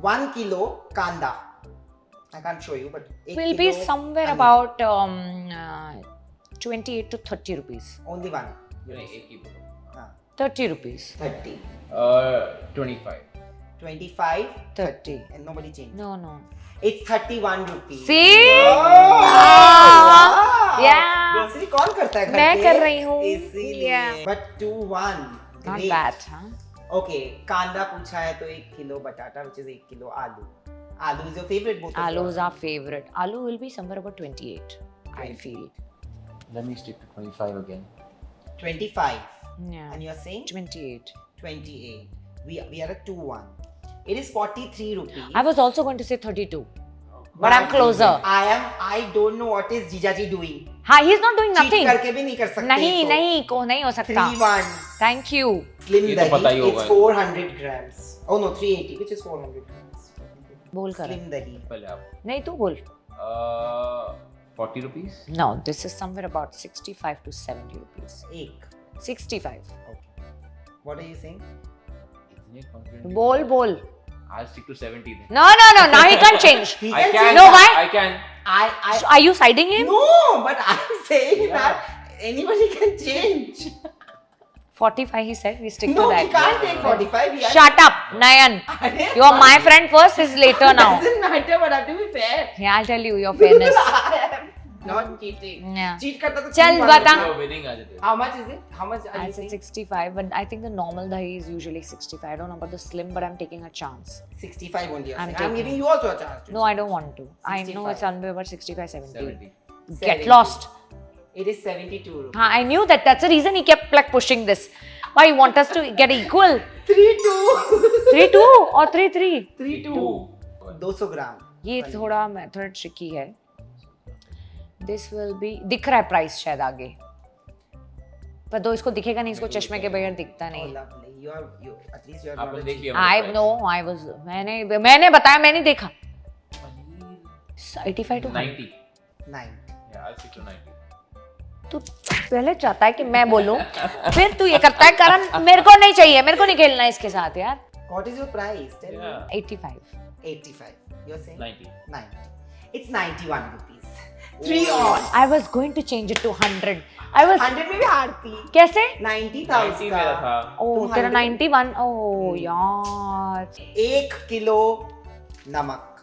1 kilo kanda. I can't show you, but Will be somewhere about 28 to 30 rupees. only one. नहीं, एक ही बोलो. हाँ, 30 rupees. 30. 25. 25, 30. and nobody changed. No. It's 31 rupees. See? wow. Yeah. Grocery कौन करता है घर मैं पे? कर रही हूँ. इसीलिए. Yeah. But 2-1. Not Great. bad, huh? Okay, कांदा पूछा है तो 1 किलो बटाटा, which is 1 kilo आलू. Aloo is your favorite, both of Aloo yours. is our favorite. Aloo will be somewhere about 28, I feel. Let me stick to 25 again. 25. Yeah. And you're saying 28. 28. We are at 2-1. It is 43 rupees. I was also going to say 32. But I'm closer. I don't know what is Jijaji doing. हाँ, he's not doing Cheat nothing. करके भी नहीं कर सकते. नहीं हो सकता. 3-1. Thank you. Slim ये तो पता ही dahi. होगा. It's 400 grams. Oh no, 380, which is 400 grams. बोल कर. Slim dahi. पहले आप. नहीं तू बोल. 40 rupees. No, this is somewhere about 65 to 70 rupees. Ek. 65. Okay. What are you saying? इतने confident. बोल. I'll stick to 70 then. No. Now he can't change. He I can can. change. No, why? I can. So are you siding him? No, but I'm saying Yeah. that anybody can change. 45 he said. We stick No, to he that. can't take 45. He has- Shut up, Nayan. You are my friend first, is later now. Doesn't matter, but I have to be fair. Yeah, I'll tell you your fairness. I am not cheating. Yeah. Cheat करता तो चल, 3-1 बता. होता. You're winning Aditya. How much is it? How much are I you said saying? 65, but I think the normal dahi is usually 65. I don't know about the slim, but I'm taking a chance. 65 only. You're I'm saying. I'm taking. giving you also a chance. No, I don't want to. I know 65. it's somewhere about 65, 70. 70. Get 70. lost. It is 72 rupees. I knew that. That's the reason he kept like pushing this. Why you want us to get equal? 3-2. 3-2 or 3-3? 3-2. 200 ग्राम. ये थोड़ा tricky है. This will be दिख रहा है price शायद आगे. पर दो इसको दिखेगा नहीं, इसको चश्मे के बगैर दिखता Oh, नहीं. lovely. At least you are आपने not a देख लिया cheater. I know, I was मैंने बताया, मैंने देखा. 85 to 90. 9. Yeah, I'll stick to 90. तू पहले चाहता है कि मैं बोलूं, फिर तू ये करता है करण मेरे को नहीं चाहिए, मेरे को नहीं खेलना इसके साथ यार. What is your price? Tell Yeah. 85. me. 85. You're saying? 90. 90. It's 91 rupees. 3 on. I was going to change it to 100. I was 100 में भी हारती. कैसे? 90,000 90 मेरा था. ओह तुम तेरा 100? 91. ओह यार. 1 किलो नमक.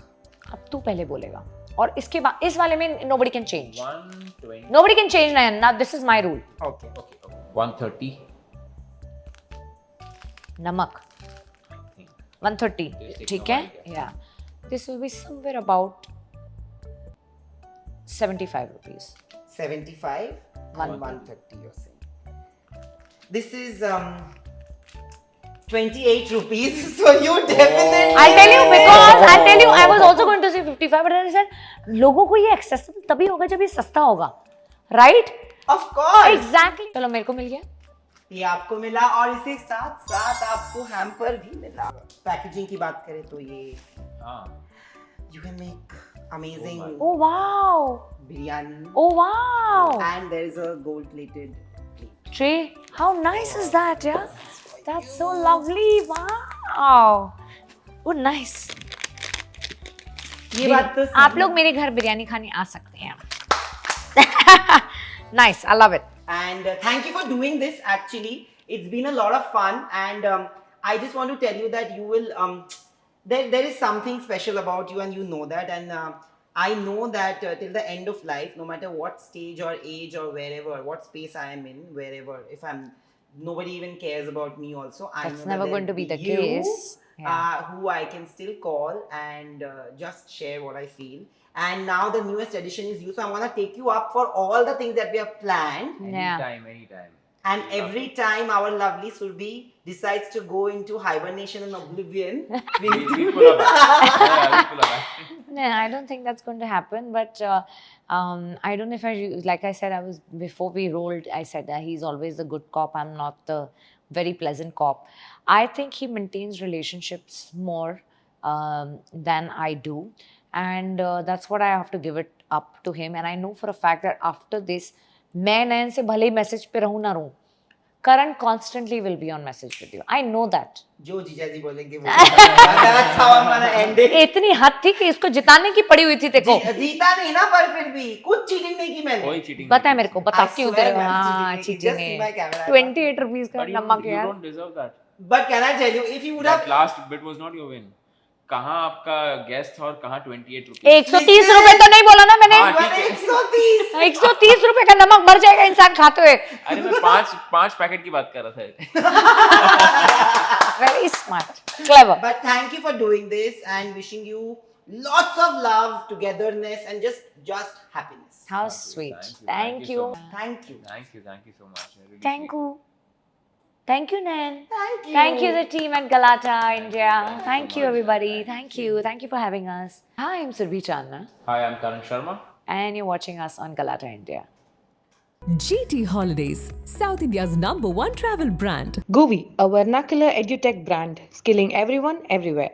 अब तू पहले बोलेगा और इसके बाद इस वाले में nobody can change. 120. Nobody can change Nayan. Now this is my rule. Okay. Okay. 130. नमक. I think. 130. Basic ठीक है? normal, Yeah. This will be somewhere about 75 rupees. 75 and 130 you're saying. This is 28 rupees. So you definitely. I'll tell you because I'll tell you I was also going to say 55 but then I said लोगों को ये accessible तभी होगा जब ये सस्ता होगा, right? Of course. Exactly. चलो मेरे को मिल गया. ये आपको मिला और इसी साथ साथ आपको हैम्पर भी मिला. पैकेजिंग की बात करें तो ये हाँ. you can make amazing Oh wow. biryani. Oh wow. And there is a gold plated plate. Trey, how nice is that? Yeah. That's so lovely. Wow. Oh nice. ये बात तो आप लोग मेरे घर बिरयानी खाने आ सकते हैं. Nice. I love it. And thank you for doing this. Actually, it's been a lot of fun, and I just want to tell you that you will. There is something special about you, and you know that. And I know that till the end of life, no matter what stage or age or wherever, what space I am in, wherever, if I'm nobody even cares about me. Also, I That's know never that going to be the you, case. Yeah. Who I can still call and just share what I feel. and now the newest addition is you. So I'm gonna take you up for all the things that we have planned. Yeah. Anytime. And every time our lovely Surbhi decides to go into hibernation and oblivion, we need to We pull her back. Yeah, we pull her back. No, I don't think that's going to happen. But I don't know if like I said, before we rolled, I said that he's always the good cop. I'm not the very pleasant cop. I think he maintains relationships more than I do. And that's what I have to give it up to him. And I know for a fact that after this, मैं नयन से भले ही message पे रहूं ना रहूं, Karan constantly will be on message with you. I know that. जो जीजाजी बोलेंगे वो that's how I'm gonna end it. इतनी हद थी कि इसको जिताने की पड़ी हुई थी देखो. जीता नहीं ना, पर फिर भी कुछ चीटिंग नहीं की मैंने. कोई cheating बता नहीं मेरे को, की बता I क्यों swear तेरे. मैम, हाँ cheating नहीं की. Cheating Just see my camera. है. 28 रुपीस का But नमक you यार. don't deserve that. But can I tell you, if you would That have last bit was not your win. कहाँ आपका guess था और कहाँ 28 रुपीस. 130 रुपए तो नहीं बोला ना मैंने. हाँ, ठीक है. 130. 130 रुपए का नमक मर जाएगा इंसान खाते हुए. अरे मैं पांच पैकेट की बात कर रहा था. Very smart, clever. But thank you for doing this and wishing you lots of love, togetherness, and just happiness. How sweet. Thank you. Thank you. Thank you. Thank you so much. Really Thank sweet. you. Thank you, Nan. Thank you. Thank you, the team at Galatta, India. Thank Thank you you, so much. everybody. Thank you. Thank you for having us. Hi, I'm Surbhi Chandna, Hi, I'm Karan Sharma. and you're watching us on Galatta, India. GT Holidays, South India's #1 travel brand. Govi, a vernacular edutech brand, skilling everyone everywhere.